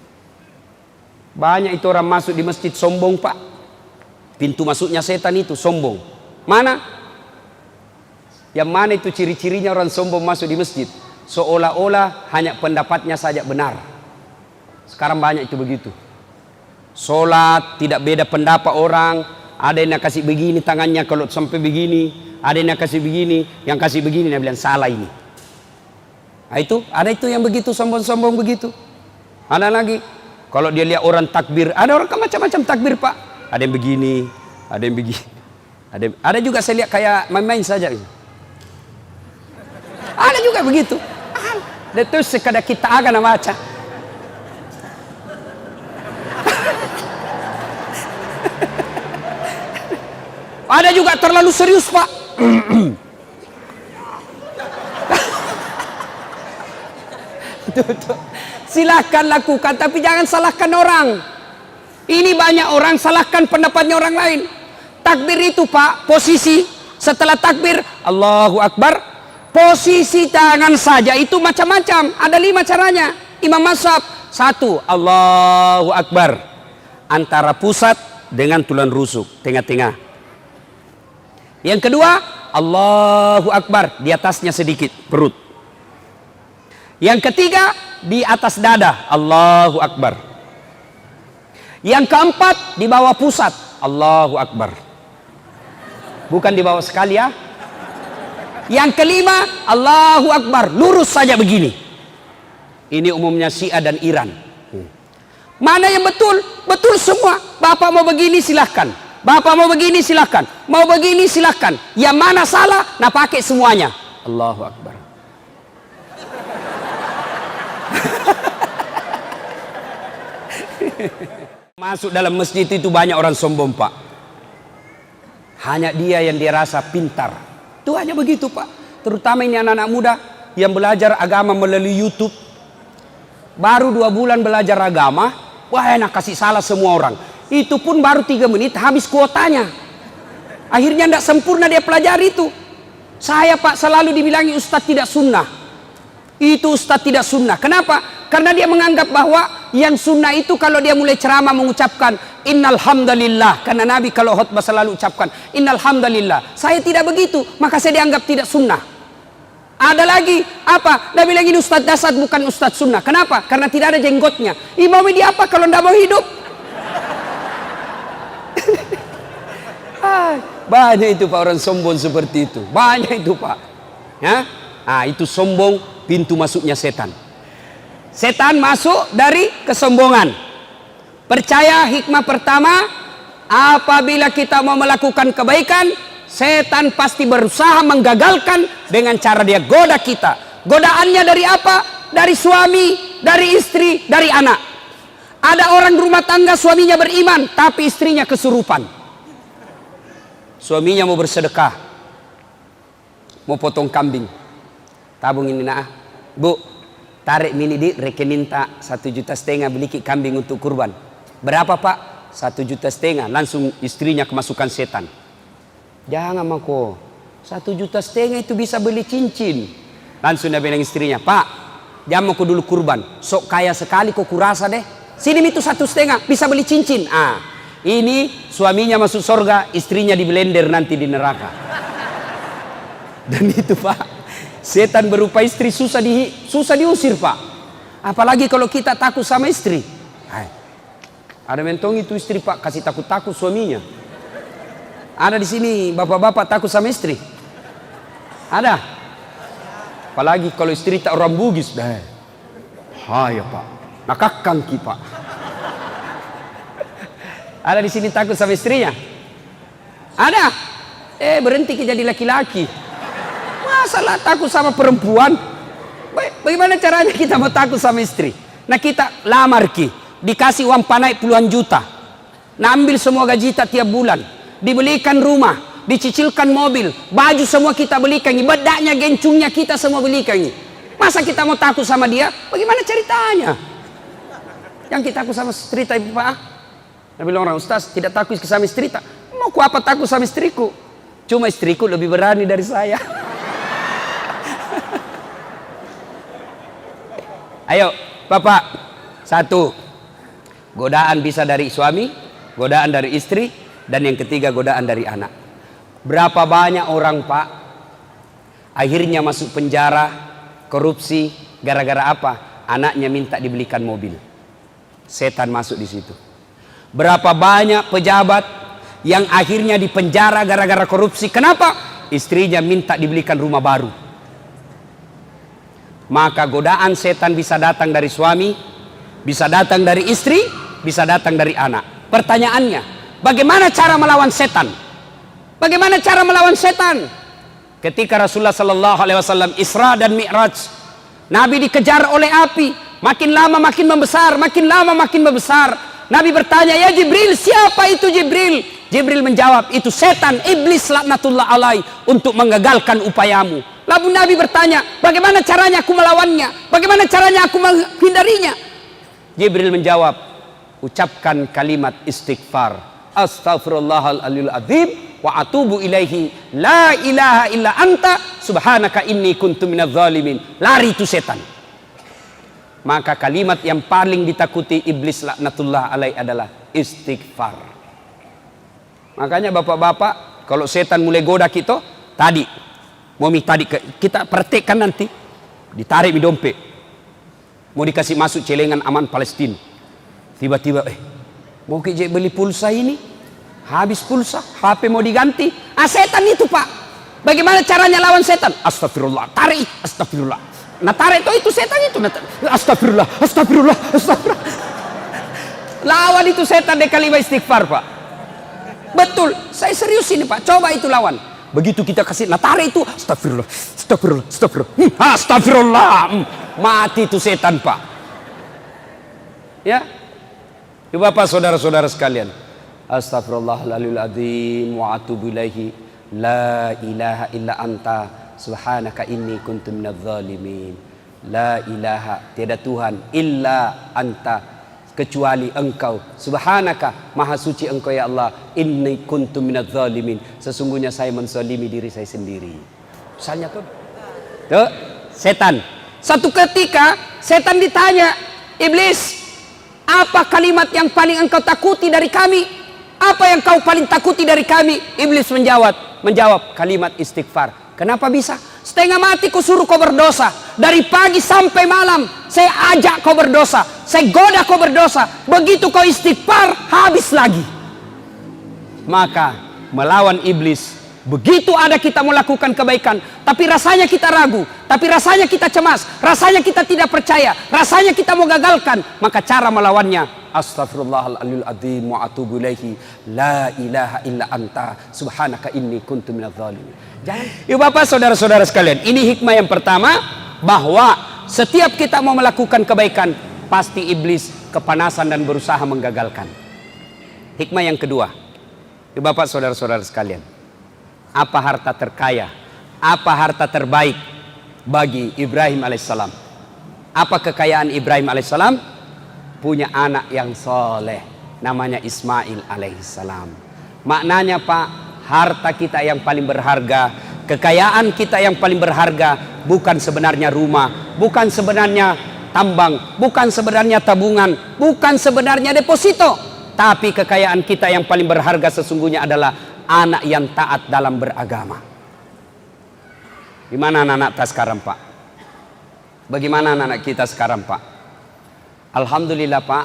banyak itu orang masuk di masjid sombong pak. Pintu masuknya setan itu sombong. Mana? Yang mana itu ciri-cirinya orang sombong masuk di masjid? Seolah-olah hanya pendapatnya saja benar. Sekarang banyak itu begitu. Sholat tidak beda pendapat orang. Ada yang kasih begini tangannya kalau sampai begini, ada yang kasih begini, yang kasih begini dia bilang salah ini. Nah itu, ada itu yang begitu sombong-sombong begitu. Ada lagi, kalau dia lihat orang takbir, ada orang kan macam-macam takbir pak. Ada yang begini, ada yang begini, ada juga saya lihat kayak main-main saja. Ada juga begitu. Itu sekadar kita agak baca. Ada juga terlalu serius pak. Silahkan lakukan, tapi jangan salahkan orang. Ini banyak orang salahkan pendapatnya orang lain. Takbir itu pak, posisi setelah takbir Allahu Akbar, posisi tangan saja itu macam-macam. Ada 5 caranya. Imam Mazhab 1, Allahu Akbar, antara pusat dengan tulang rusuk, tengah-tengah. Yang kedua, Allahu Akbar, di atasnya sedikit, perut. Yang ketiga, di atas dada, Allahu Akbar. Yang keempat, di bawah pusat, Allahu Akbar. Bukan di bawah sekali ya. Yang kelima, Allahu Akbar, lurus saja begini. Ini umumnya Syiah dan Iran. Mana yang betul? Betul semua. Bapak mau begini silahkan, bapak mau begini silahkan, mau begini silahkan. Yang mana salah, nah pakai semuanya. Allahu Akbar. Masuk dalam masjid itu banyak orang sombong pak. Hanya dia yang dia rasa pintar. Itu hanya begitu pak. Terutama ini anak-anak muda yang belajar agama melalui YouTube. Baru 2 bulan belajar agama, wah enak kasih salah semua orang. Itu pun baru 3 menit habis kuotanya. Akhirnya tidak sempurna dia pelajari itu. Saya pak selalu dibilangi ustadz tidak sunnah. Itu ustadz tidak sunnah. Kenapa? Karena dia menganggap bahwa yang sunnah itu kalau dia mulai ceramah mengucapkan innal hamdalillah. Karena Nabi kalau khutbah selalu ucapkan innal hamdalillah. Saya tidak begitu, maka saya dianggap tidak sunnah. Ada lagi apa? Dia bilang ini ustadz dasar bukan ustadz sunnah. Kenapa? Karena tidak ada jenggotnya. Mau dia apa kalau tidak mau hidup? Banyak itu pak orang sombong seperti itu. Banyak itu pak. Ya? Nah, itu sombong, pintu masuknya setan. Setan masuk dari kesombongan. Percaya hikmah pertama, apabila kita mau melakukan kebaikan, setan pasti berusaha menggagalkan dengan cara dia goda kita. Godaannya dari apa? Dari suami, dari istri, dari anak. Ada orang rumah tangga suaminya beriman, tapi istrinya kesurupan. Suaminya mau bersedekah, mau potong kambing. Tabung ini nah, bu, tarik mini di rekening tak 1,5 juta beli kambing untuk kurban. Berapa pak? 1,5 juta. Langsung istrinya kemasukan setan. Jangan mako, 1,5 juta itu bisa beli cincin. Langsung dia bilang istrinya, pak, jangan aku dulu kurban, sok kaya sekali kok kurasa deh. Sini itu 1,5 bisa beli cincin. Ini suaminya masuk surga, istrinya di blender nanti di neraka. Dan itu Pak, setan berupa istri susah diusir Pak. Apalagi kalau kita takut sama istri. Hai. Ada mentong itu istri Pak, kasih takut-takut suaminya. Ada di sini bapak-bapak takut sama istri? Ada? Apalagi kalau istri tak orang Bugis. Hai Pak, nakakang ki Pak. Ada di sini takut sama istrinya? Ada? Berhenti jadi laki-laki. Masalah takut sama perempuan? Bagaimana caranya kita mau takut sama istri? Nah kita lamar ki, dikasih uang panai puluhan juta. Nah ambil semua gaji kita tiap bulan. Dibelikan rumah, dicicilkan mobil, baju semua kita belikan. Bedaknya, gencungnya kita semua belikan. Masa kita mau takut sama dia? Bagaimana ceritanya? Yang kita takut sama cerita ibu Pak? Nah, bilang orang, Ustaz tidak takut sama istri tak? Mau ku apa takut sama istriku? Cuma istriku lebih berani dari saya. Ayo Bapak, satu, godaan bisa dari suami, godaan dari istri, dan yang ketiga godaan dari anak. Berapa banyak orang Pak akhirnya masuk penjara, korupsi, gara-gara apa? Anaknya minta dibelikan mobil. Setan masuk di situ. Berapa banyak pejabat yang akhirnya dipenjara gara-gara korupsi. Kenapa? Istrinya minta dibelikan rumah baru. Maka godaan setan bisa datang dari suami, bisa datang dari istri, bisa datang dari anak. Pertanyaannya, bagaimana cara melawan setan? Bagaimana cara melawan setan? Ketika Rasulullah sallallahu alaihi wasallam Isra dan Mi'raj, Nabi dikejar oleh api, makin lama makin membesar, makin lama makin membesar. Nabi bertanya, ya Jibril, siapa itu Jibril? Jibril menjawab, itu setan, iblis laknatullah alaih, untuk menggagalkan upayamu. Lalu Nabi bertanya, bagaimana caranya aku melawannya? Bagaimana caranya aku menghindarinya? Jibril menjawab, ucapkan kalimat istighfar. Astaghfirullahaladzim wa atubu ilaihi la ilaha illa anta subhanaka inni kuntu minadz zalimin. Lari itu setan. Maka kalimat yang paling ditakuti iblis laknatullah alaih adalah istighfar. Makanya bapak-bapak, kalau setan mulai goda kita, tadi kita praktekkan nanti, ditarik di dompet, mau dikasih masuk celengan aman Palestina. Tiba-tiba, mau kita beli pulsa ini, habis pulsa, HP mau diganti. Setan itu Pak. Bagaimana caranya lawan setan? Astagfirullah, tarik, astagfirullah. Nah tarik itu setan itu. Astagfirullah, astagfirullah, astagfirullah. Lawan itu setan dengan kalimat istighfar Pak. Betul, saya serius ini Pak. Coba itu lawan. Begitu kita kasih, nah tarik itu, astagfirullah, astagfirullah, astagfirullah, astagfirullah. Mati itu setan Pak. Ya, ibu bapak saudara-saudara sekalian. Astagfirullahaladzim wa atubu ilaihi la ilaha illa anta subhanaka inni kuntu minadz zalimin. La ilaha, tiada Tuhan illa anta, kecuali engkau. Subhanaka, maha suci engkau ya Allah. Inni kuntu minadz zalimin, sesungguhnya saya menzalimi diri saya sendiri. Misalnya tuh setan. Satu ketika setan ditanya, iblis, apa kalimat yang paling engkau takuti dari kami? Apa yang kau paling takuti dari kami? Iblis menjawab kalimat istighfar. Kenapa bisa? Setengah mati ku suruh kau berdosa. Dari pagi sampai malam saya ajak kau berdosa, saya goda kau berdosa. Begitu kau istighfar, habis lagi. Maka melawan iblis, begitu ada kita melakukan kebaikan, tapi rasanya kita ragu, tapi rasanya kita cemas, rasanya kita tidak percaya, rasanya kita mau gagalkan, maka cara melawannya, astaghfirullahaladzim wa atubu ilaihi la ilaha illa anta subhanaka inni kuntu minadz zalimin. Jangan. Ibu bapak saudara-saudara sekalian, ini hikmah yang pertama, bahwa setiap kita mau melakukan kebaikan, pasti iblis kepanasan dan berusaha menggagalkan. Hikmah yang kedua, ibu bapak saudara-saudara sekalian, apa harta terkaya, apa harta terbaik bagi Ibrahim alaihissalam? Apa kekayaan Ibrahim alaihissalam? Punya anak yang soleh, namanya Ismail alaihissalam. Maknanya Pak, harta kita yang paling berharga, kekayaan kita yang paling berharga, bukan sebenarnya rumah, bukan sebenarnya tambang, bukan sebenarnya tabungan, bukan sebenarnya deposito, Tapi kekayaan kita yang paling berharga sesungguhnya adalah anak yang taat dalam beragama. Di mana anak-anak kita sekarang, Pak? Bagaimana anak-anak kita sekarang, Pak? Alhamdulillah, Pak.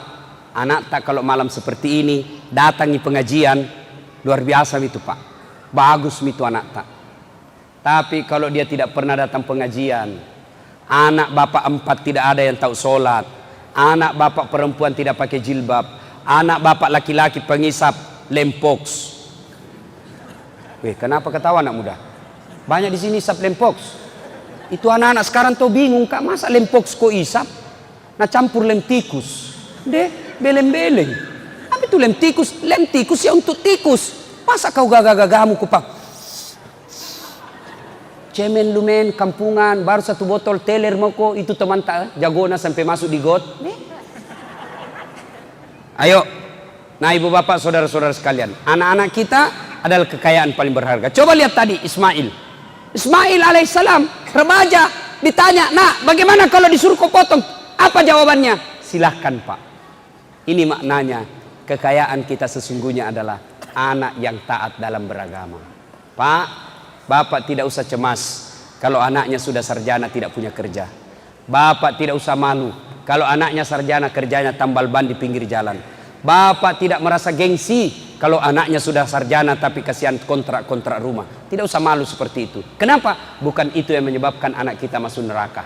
Anak tak kalau malam seperti ini datangi pengajian, luar biasa itu, Pak. Bagus itu anak tak. Tapi kalau dia tidak pernah datang pengajian, anak bapak 4 tidak ada yang tahu sholat, anak bapak perempuan tidak pakai jilbab, anak bapak laki-laki pengisap lempox. Kenapa ketawa anak muda? Banyak di sini isap lempox. Itu anak-anak sekarang tuh bingung, Kak, masa lempox kok isap? Nah campur lem tikus. Beleng-beleng. Apa itu lem tikus? Lem tikus ya untuk tikus. Masa kau gagah-gagamu kupak? Cemen lumen kampungan baru 1 botol teler mau kok itu teman tak jagona sampai masuk di got. Ayo, nah ibu bapak saudara-saudara sekalian, anak-anak kita adalah kekayaan paling berharga. Coba lihat tadi Ismail alaihissalam remaja ditanya, nak bagaimana kalau disuruh kau potong? Apa jawabannya? Silahkan Pak. Ini maknanya kekayaan kita sesungguhnya adalah anak yang taat dalam beragama. Pak, Bapak tidak usah cemas kalau anaknya sudah sarjana tidak punya kerja. Bapak tidak usah malu kalau anaknya sarjana kerjanya tambal ban di pinggir jalan. Bapak tidak merasa gengsi kalau anaknya sudah sarjana tapi kasihan kontrak-kontrak rumah. Tidak usah malu seperti itu. Kenapa? Bukan itu yang menyebabkan anak kita masuk neraka.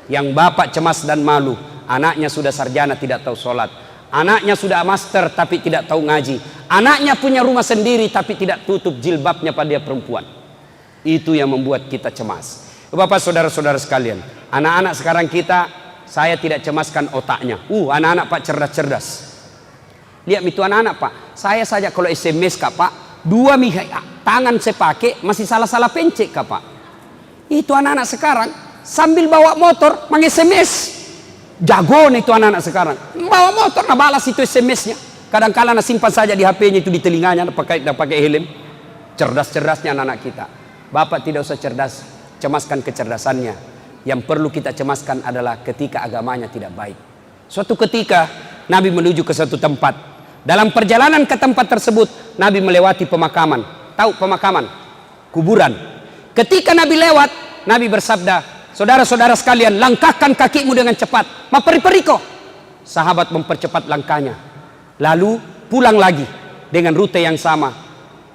Yang Bapak cemas dan malu, anaknya sudah sarjana tidak tahu sholat, anaknya sudah master tapi tidak tahu ngaji, anaknya punya rumah sendiri tapi tidak tutup jilbabnya pada dia perempuan. Itu yang membuat kita cemas. Bapak saudara-saudara sekalian, anak-anak sekarang kita, saya tidak cemaskan otaknya. Anak-anak Pak cerdas-cerdas. Lihat itu anak-anak Pak, saya saja kalau SMS Kak Pak, 2 tangan saya pakai masih salah-salah pencet Kak Pak. Itu anak-anak sekarang sambil bawa motor meng-SMS. Jago itu anak-anak sekarang. Bawa motor nah balas itu SMS-nya. Kadang-kala nah simpan saja di HP-nya itu di telinganya, pakai helm. Cerdas-cerdasnya anak-anak kita. Bapak tidak usah cerdas, cemaskan kecerdasannya. Yang perlu kita cemaskan adalah ketika agamanya tidak baik. Suatu ketika Nabi menuju ke suatu tempat. Dalam perjalanan ke tempat tersebut Nabi melewati pemakaman. Tahu pemakaman? Kuburan. Ketika Nabi lewat, Nabi bersabda, saudara-saudara sekalian, langkahkan kakimu dengan cepat. Maperi-periko. Sahabat mempercepat langkahnya. Lalu pulang lagi dengan rute yang sama.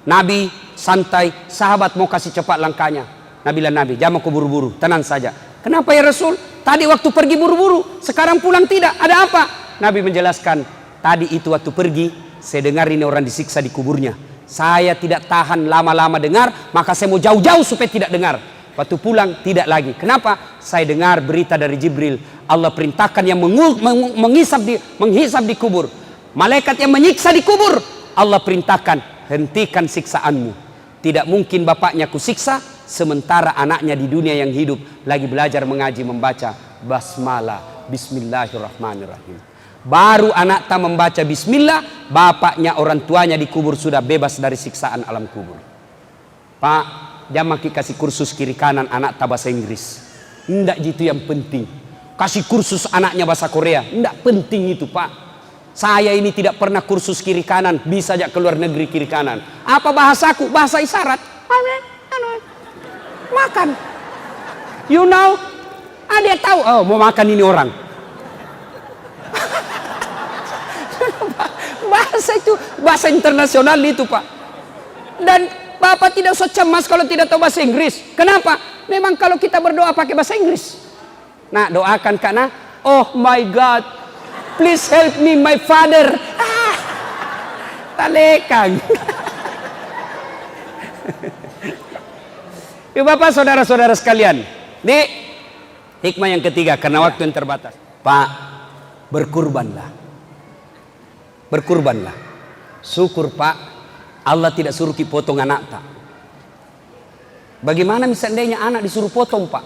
Nabi santai, sahabat mau kasih cepat langkahnya. Nabi, jangan buru-buru, tenang saja. Kenapa ya Rasul? Tadi waktu pergi buru-buru, sekarang pulang tidak. Ada apa? Nabi menjelaskan, tadi itu waktu pergi, saya dengar ini orang disiksa di kuburnya. Saya tidak tahan lama-lama dengar, maka saya mau jauh-jauh supaya tidak dengar. Waktu pulang tidak lagi. Kenapa? Saya dengar berita dari Jibril. Allah perintahkan yang menghisap di kubur. Malaikat yang menyiksa di kubur. Allah perintahkan, hentikan siksaanmu. Tidak mungkin bapaknya kusiksa sementara anaknya di dunia yang hidup lagi belajar mengaji membaca basmalah, bismillahirrahmanirrahim. Baru anak tak membaca bismillah, bapaknya orang tuanya dikubur sudah bebas dari siksaan alam kubur. Pak, jangan kasih kursus kiri kanan anak tak bahasa Inggris. Tidak gitu yang penting. Kasih kursus anaknya bahasa Korea, tidak penting itu Pak. Saya ini tidak pernah kursus kiri kanan, bisa aja keluar negeri kiri kanan. Apa bahasaku? Bahasa isyarat. Makan. You know? Ada tahu, oh mau makan ini orang. Bahasa itu, bahasa internasional itu Pak. Dan Bapak tidak usah cemas kalau tidak tahu bahasa Inggris. Kenapa? Memang kalau kita berdoa pakai bahasa Inggris. Nah doakan karena, oh my God, please help me my father. Talekang. Ibu bapak saudara-saudara sekalian. Ini hikmah yang ketiga karena waktu yang terbatas. Pak, berkurbanlah. Berkurbanlah. Syukur Pak, Allah tidak suruh kita potong anak tak. Bagaimana misalnya anak disuruh potong Pak?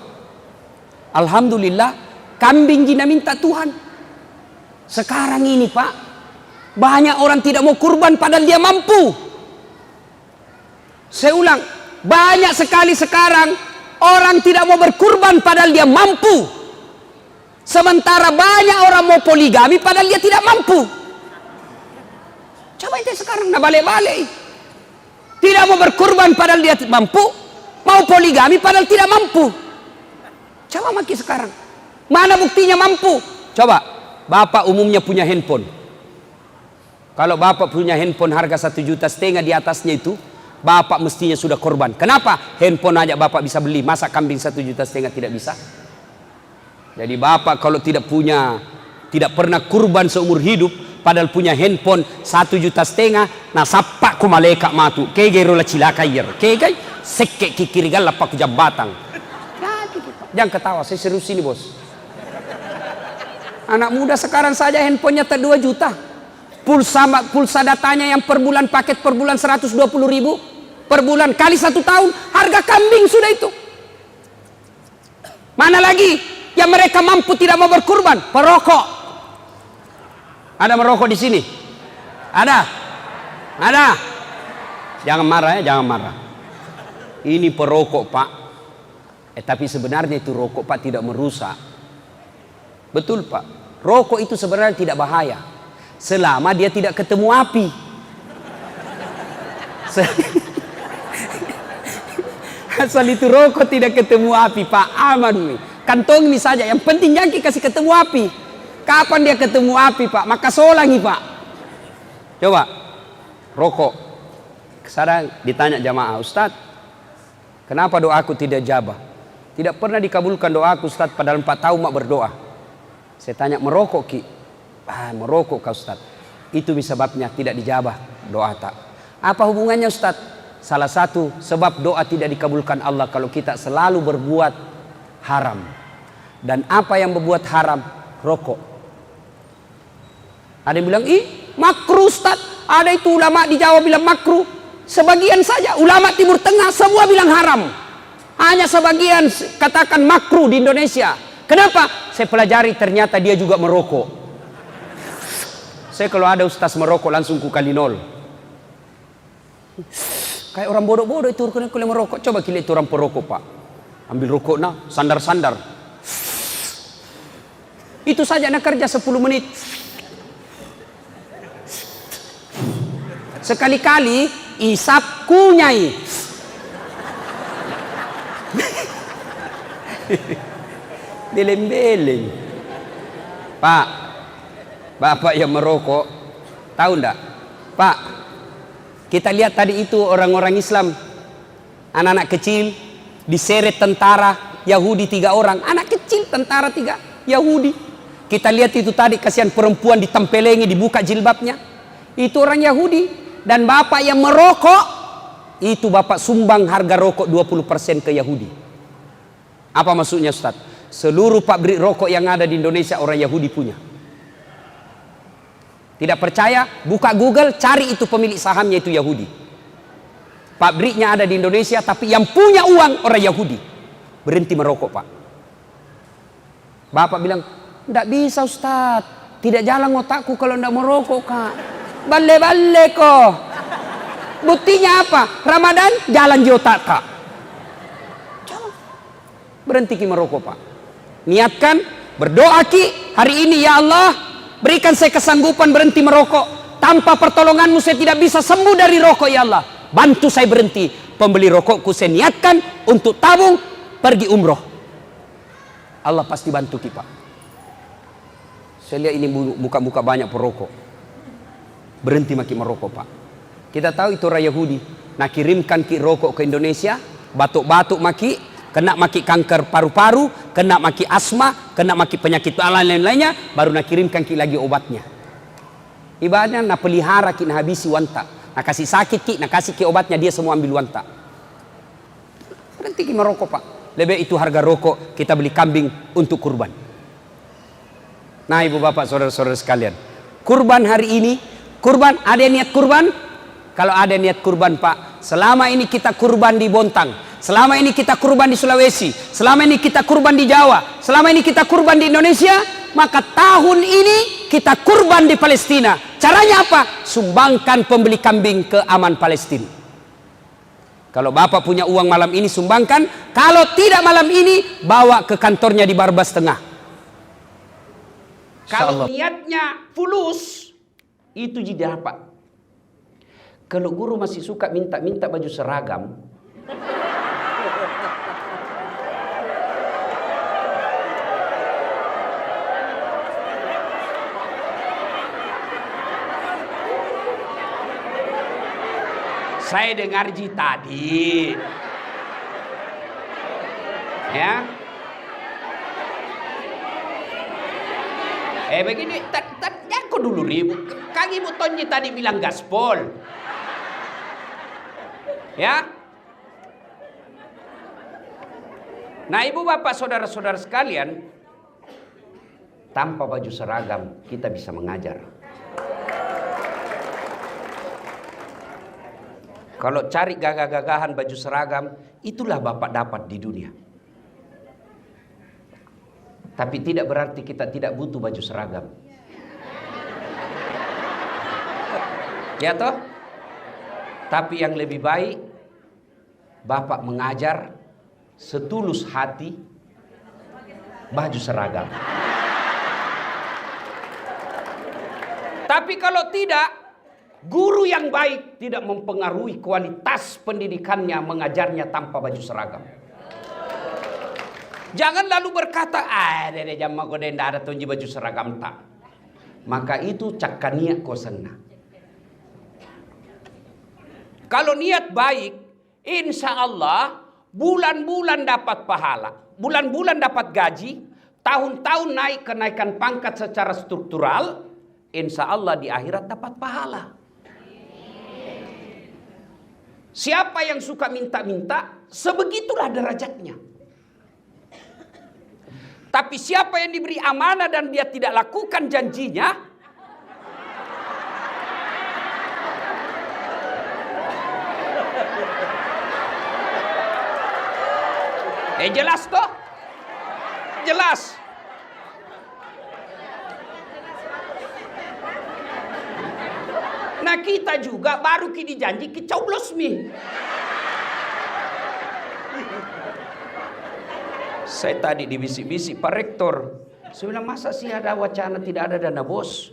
Alhamdulillah, kambing jina minta Tuhan. Sekarang ini Pak, banyak orang tidak mau kurban padahal dia mampu. Saya ulang, banyak sekali sekarang orang tidak mau berkurban padahal dia mampu. Sementara banyak orang mau poligami padahal dia tidak mampu. Coba ente sekarang nak balik-balik. Tidak mau berkorban padahal dia mampu, mau poligami padahal tidak mampu. Coba maki sekarang. Mana buktinya mampu? Coba, bapak umumnya punya handphone. Kalau bapak punya handphone harga 1,5 juta di atasnya itu, bapak mestinya sudah korban. Kenapa? Handphone aja bapak bisa beli, masa kambing 1,5 juta tidak bisa? Jadi bapak kalau tidak pernah kurban seumur hidup, padahal punya handphone 1,5 juta, nah sapa ku malaikat matu, kege rola cilaka yer, kege sekke kikiri galap aku jambatan. Jangan ketawa, saya serius ini bos. Anak muda sekarang saja handphonenya 2 juta. Pulsa datanya yang per bulan, paket per bulan 120.000 per bulan kali 1 tahun, harga kambing sudah itu. Mana lagi yang mereka mampu tidak mau berkurban? Perokok. Ada merokok di sini? Ada? Ada? Jangan marah ya, jangan marah. Ini perokok pak. Tapi sebenarnya itu rokok pak tidak merusak. Betul pak. Rokok itu sebenarnya tidak bahaya selama dia tidak ketemu api. Asal itu rokok tidak ketemu api pak, aman. Kantong ini saja, yang penting jangan kasih ketemu api. Kapan dia ketemu api pak? Maka solangi pak. Coba rokok. Sekarang ditanya jamaah, Ustadz, kenapa doaku tidak jabah? Tidak pernah dikabulkan doaku Ustadz, padahal 4 tahun mak berdoa. Saya tanya, merokok ki? Merokok kau Ustadz. Itu sebabnya tidak dijabah doa tak. Apa hubungannya Ustadz? Salah satu sebab doa tidak dikabulkan Allah kalau kita selalu berbuat haram. Dan apa yang berbuat haram? Rokok. Ada yang bilang, makruh Ustadz. Ada itu ulama di Jawa bilang makruh. Sebagian saja ulama Timur Tengah semua bilang haram. Hanya sebagian katakan makruh di Indonesia. Kenapa? Saya pelajari ternyata dia juga merokok. Saya kalau ada ustaz merokok langsung ku kali 0. Kayak orang bodoh-bodoh itu kalau merokok. Coba kita itu orang perokok pak. Ambil rokok nah, sandar-sandar. Itu saja nak kerja 10 menit. Sekali-kali isap kunyai. Beleng-beleng. Pak, bapak yang merokok, tahu enggak? Pak, kita lihat tadi itu orang-orang Islam, anak-anak kecil diseret tentara Yahudi 3 orang, anak kecil tentara 3 Yahudi. Kita lihat itu tadi, kasihan perempuan ditempelengi, dibuka jilbabnya, itu orang Yahudi. Dan bapak yang merokok, itu bapak sumbang harga rokok 20% ke Yahudi. Apa maksudnya Ustaz? Seluruh pabrik rokok yang ada di Indonesia orang Yahudi punya. Tidak percaya? Buka Google, cari itu pemilik sahamnya itu Yahudi. Pabriknya ada di Indonesia, tapi yang punya uang orang Yahudi. Berhenti merokok pak. Bapak bilang, tidak bisa Ustaz, tidak jalan otakku kalau tidak merokok kak. Balle-balle kok. Buktinya apa? Ramadan jalan di otak kak. Berhenti ki merokok pak. Niatkan, berdoa ki hari ini, ya Allah berikan saya kesanggupan berhenti merokok. Tanpa pertolonganmu saya tidak bisa sembuh dari rokok ya Allah. Bantu saya berhenti. Pembeli rokokku saya niatkan untuk tabung pergi umroh. Allah pasti bantu ki pak. Saya lihat ini muka-muka banyak perokok. Berhenti maki merokok pak. Kita tahu itu orang Yahudi. Nah kirimkan ki rokok ke Indonesia, batuk-batuk maki, kena maki kanker paru-paru, kena maki asma, kena maki penyakit lain-lainnya, baru nak kirimkan ki lagi obatnya. Ibaratnya nak pelihara ki nak habisi wanta, nak kasih sakit ki, nak kasih ki obatnya, dia semua ambil wanta. Berhenti ki merokok pak. Lebih itu harga rokok kita beli kambing untuk kurban. Nah ibu bapak saudara-saudara sekalian, kurban hari ini, kurban ada niat kurban? Kalau ada niat kurban pak, selama ini kita kurban di Bontang, selama ini kita kurban di Sulawesi, selama ini kita kurban di Jawa, selama ini kita kurban di Indonesia, maka tahun ini kita kurban di Palestina. Caranya apa? Sumbangkan pembeli kambing ke Aman Palestina. Kalau bapak punya uang malam ini sumbangkan, kalau tidak malam ini bawa ke kantornya di Barbas Tengah. Kalau niatnya fulus, itu jadi dapat. Kalau guru masih suka minta baju seragam, saya dengar tadi, ya. Begini, aku dulu ribut. Kang Ibu Tonji tadi bilang gaspol. Ya. Nah, Ibu Bapak Saudara-saudara sekalian, tanpa baju seragam kita bisa mengajar. Kalau cari gagah-gagahan baju seragam, itulah Bapak dapat di dunia. Tapi tidak berarti kita tidak butuh baju seragam. Ya toh? Tapi yang lebih baik, Bapak mengajar setulus hati baju seragam. Tapi kalau tidak, guru yang baik tidak mempengaruhi kualitas pendidikannya mengajarnya tanpa baju seragam. Jangan lalu berkata, dede jam aku tidak ada tunji baju seragam tak. Maka itu cakkan niat kau senang. Kalau niat baik, insya Allah bulan-bulan dapat pahala, bulan-bulan dapat gaji, tahun-tahun naik kenaikan pangkat secara struktural, insya Allah di akhirat dapat pahala. Siapa yang suka minta-minta, sebegitulah derajatnya. Tapi siapa yang diberi amanah dan dia tidak lakukan janjinya, jelas toh? Jelas. Nah kita juga baru kini janji kecoblos mi. Saya tadi dibisik-bisik Pak Rektor. Saya bilang masa sih ada wacana tidak ada dana bos?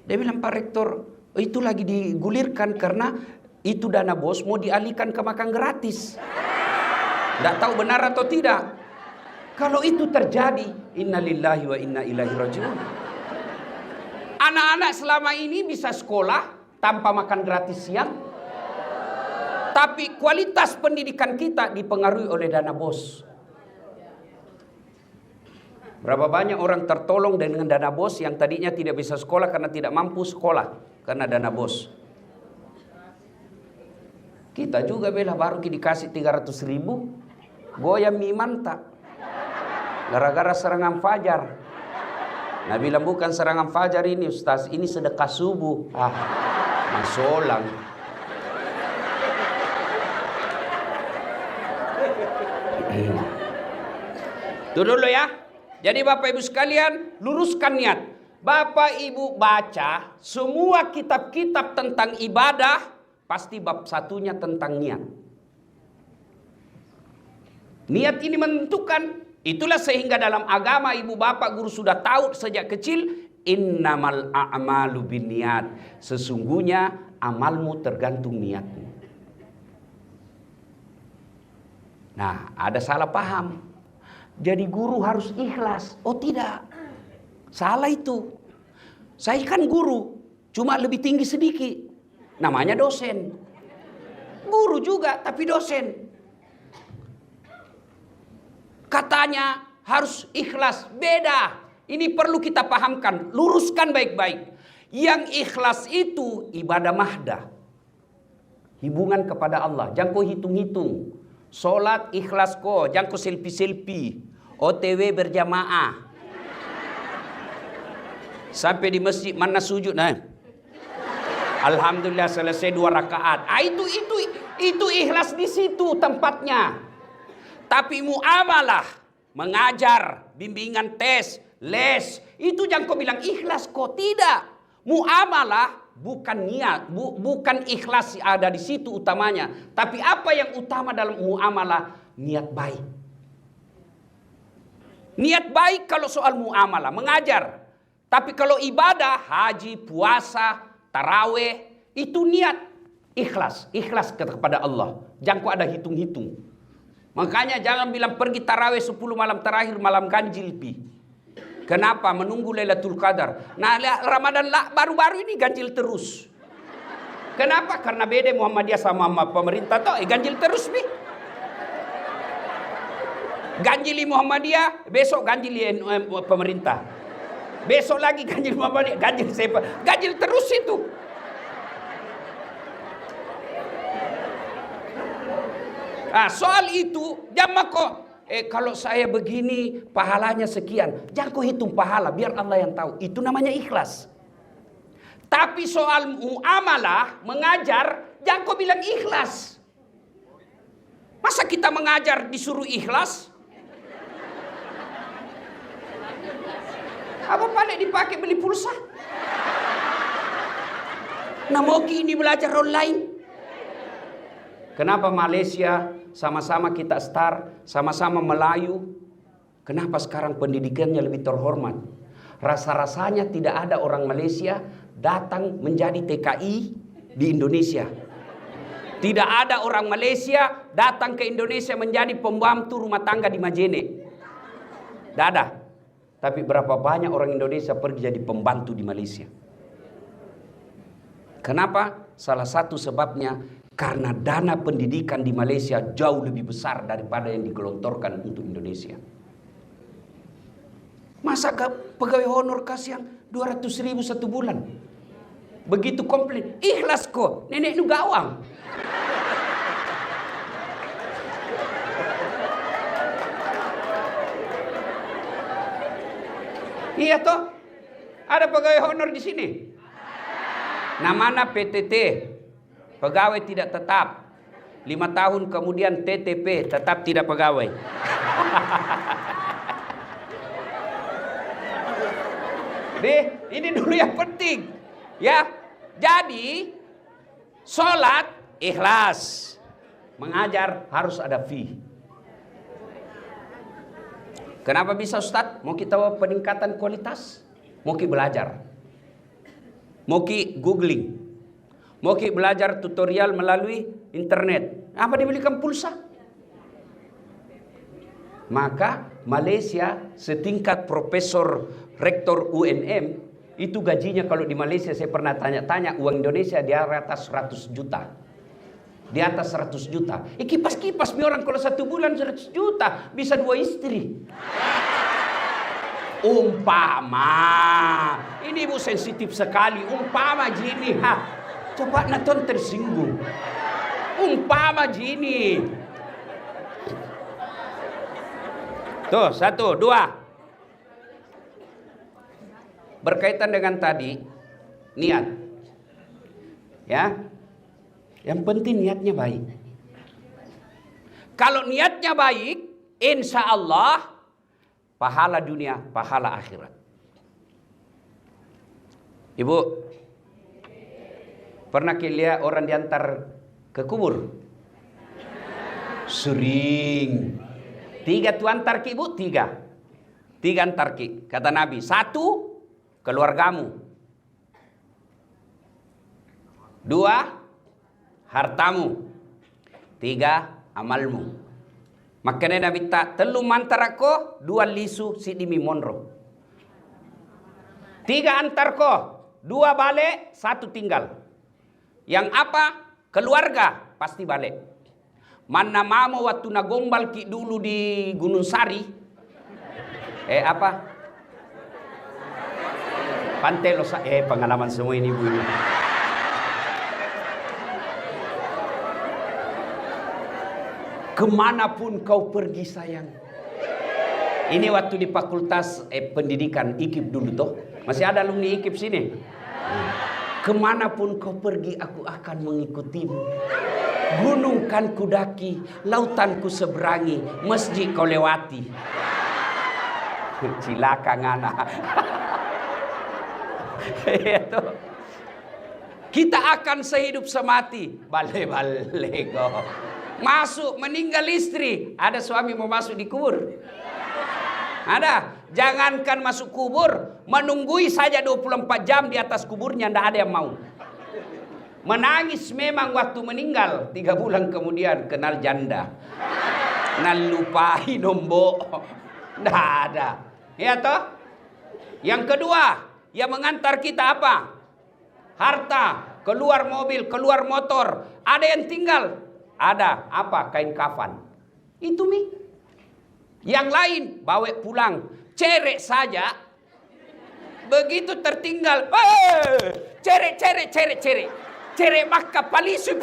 Dia bilang Pak Rektor itu lagi digulirkan karena itu dana bos mau dialihkan ke makan gratis. Tidak tahu benar atau tidak. Kalau itu terjadi, innalillahi wa inna ilaihi rajiun. Anak-anak selama ini bisa sekolah tanpa makan gratis siang. Tapi kualitas pendidikan kita dipengaruhi oleh dana bos. Berapa banyak orang tertolong dengan dana bos yang tadinya tidak bisa sekolah karena tidak mampu sekolah karena dana bos. Kita juga bela baru dikasih 300.000 goyang mie mantap gara-gara serangan fajar. Nah bilang bukan serangan fajar ini Ustaz, ini sedekah subuh. Masolang. Itu dulu ya. Jadi Bapak Ibu sekalian, luruskan niat. Bapak Ibu baca semua kitab-kitab tentang ibadah, pasti bab satunya tentang niat. Niat ini menentukan. Itulah sehingga dalam agama ibu bapak guru sudah tahu sejak kecil, innamal a'malu binniyat. Sesungguhnya amalmu tergantung niatmu. Nah, ada salah paham. Jadi guru harus ikhlas. Oh tidak. Salah itu. Saya kan guru, cuma lebih tinggi sedikit. Namanya dosen. Guru juga tapi dosen. Katanya harus ikhlas, beda. Ini perlu kita pahamkan, luruskan baik-baik. Yang ikhlas itu ibadah mahdah. Hubungan kepada Allah, jangan kau hitung-hitung. Solat ikhlas kau, jangan kau selfie-selfie. OTW berjamaah. Sampai di masjid mana sujud, nah. Alhamdulillah selesai 2 rakaat. Itu ikhlas di situ tempatnya. Tapi muamalah, mengajar, bimbingan tes, les, itu jangan kau bilang ikhlas kok. Tidak. Muamalah bukan niat, bukan ikhlas ada di situ utamanya. Tapi apa yang utama dalam muamalah? Niat baik. Niat baik kalau soal muamalah, mengajar. Tapi kalau ibadah, haji, puasa, taraweh, itu niat. Ikhlas, ikhlas kepada Allah. Jangan kok ada hitung-hitung. Makanya jangan bilang pergi tarawih 10 malam terakhir malam ganjil pi. Kenapa? Menunggu Lailatul Qadar. Nah, Ramadan baru-baru ini ganjil terus. Kenapa? Karena beda Muhammadiyah sama pemerintah toh, ganjil terus pi. Ganjili Muhammadiyah, besok ganjili pemerintah. Besok lagi ganjil Muhammadiyah, ganjil siapa? Ganjil terus itu. Nah, soal itu jangan kok kalau saya begini pahalanya sekian. Jangan kau hitung pahala, biar Allah yang tahu. Itu namanya ikhlas. Tapi soal muamalah, mengajar, jangan kau bilang ikhlas. Masa kita mengajar disuruh ikhlas? Apa paling dipakai beli pulsa? Nah, mau ini belajar online. Kenapa Malaysia sama-sama kita star, sama-sama Melayu? Kenapa sekarang pendidikannya lebih terhormat? Rasa-rasanya tidak ada orang Malaysia datang menjadi TKI di Indonesia. Tidak ada orang Malaysia datang ke Indonesia menjadi pembantu rumah tangga di Majene. Tidak ada. Tapi berapa banyak orang Indonesia pergi jadi pembantu di Malaysia? Kenapa? Salah satu sebabnya karena dana pendidikan di Malaysia jauh lebih besar daripada yang digelontorkan untuk Indonesia. Masa pegawai honor kasih yang 200.000 satu bulan? Begitu komplain, ikhlas kok, nenek nu gawang. Iya toh, ada pegawai honor di sini. Namanya PTT, pegawai tidak tetap. 5 tahun kemudian TTP, tetap tidak pegawai. Ini dulu yang penting. Ya, jadi sholat ikhlas, mengajar harus ada fee. Kenapa bisa Ustaz? Mau kita peningkatan kualitas? Mau kita belajar? Mau kita googling? Mau kita belajar tutorial melalui internet? Apa dibelikan pulsa? Maka Malaysia setingkat profesor rektor UNM itu gajinya kalau di Malaysia saya pernah tanya-tanya uang Indonesia di atas 100 juta. Di atas 100 juta. Kipas-kipas orang kalau 1 bulan 100 juta bisa 2 istri. Umpama. Ini ibu sensitif sekali. Umpama gini. Coba nonton tersinggung. Umpama gini. Tuh, 1, 2. Berkaitan dengan tadi niat. Ya. Yang penting niatnya baik. Kalau niatnya baik, insya Allah pahala dunia, pahala akhirat. Ibu, pernah lihat orang diantar ke kubur? Sering. 3 tu antar ki ibu, 3. 3 antar ki. Kata Nabi, 1 keluargamu. 2 hartamu. 3 amalmu. Makanya Nabi tak telu mantar ko 2 lisu si dimi monro. 3 antar ko 2 balik 1 tinggal. Yang apa? Keluarga pasti balik. Mana mamo waktu nagombal ki dulu di Gunung Sari. Apa? Pantai Losa. Pengalaman semua ini bu ini. Kemanapun kau pergi sayang. Ini waktu di fakultas pendidikan IKIP dulu toh. Masih ada alumni IKIP sini. Kemanapun kau pergi aku akan mengikutimu. Gunung kan kudaki, lautan ku seberangi, masjid kau lewati. Cilaka ngana. Kita akan sehidup semati. Bale-bale kau. Masuk meninggal istri, ada suami mau masuk di kubur. Ada, jangankan masuk kubur, menunggui saja 24 jam di atas kuburnya, tidak ada yang mau. Menangis memang waktu meninggal. 3 bulan kemudian kenal janda. Nalupai nombok. Nggak ada. Ya toh? Yang kedua, yang mengantar kita apa? Harta, keluar mobil, keluar motor. Ada yang tinggal. Ada apa? Kain kafan. Itu mi. Yang lain bawa pulang. Cerek saja. Begitu tertinggal. Cerek. Cerek maka palisu.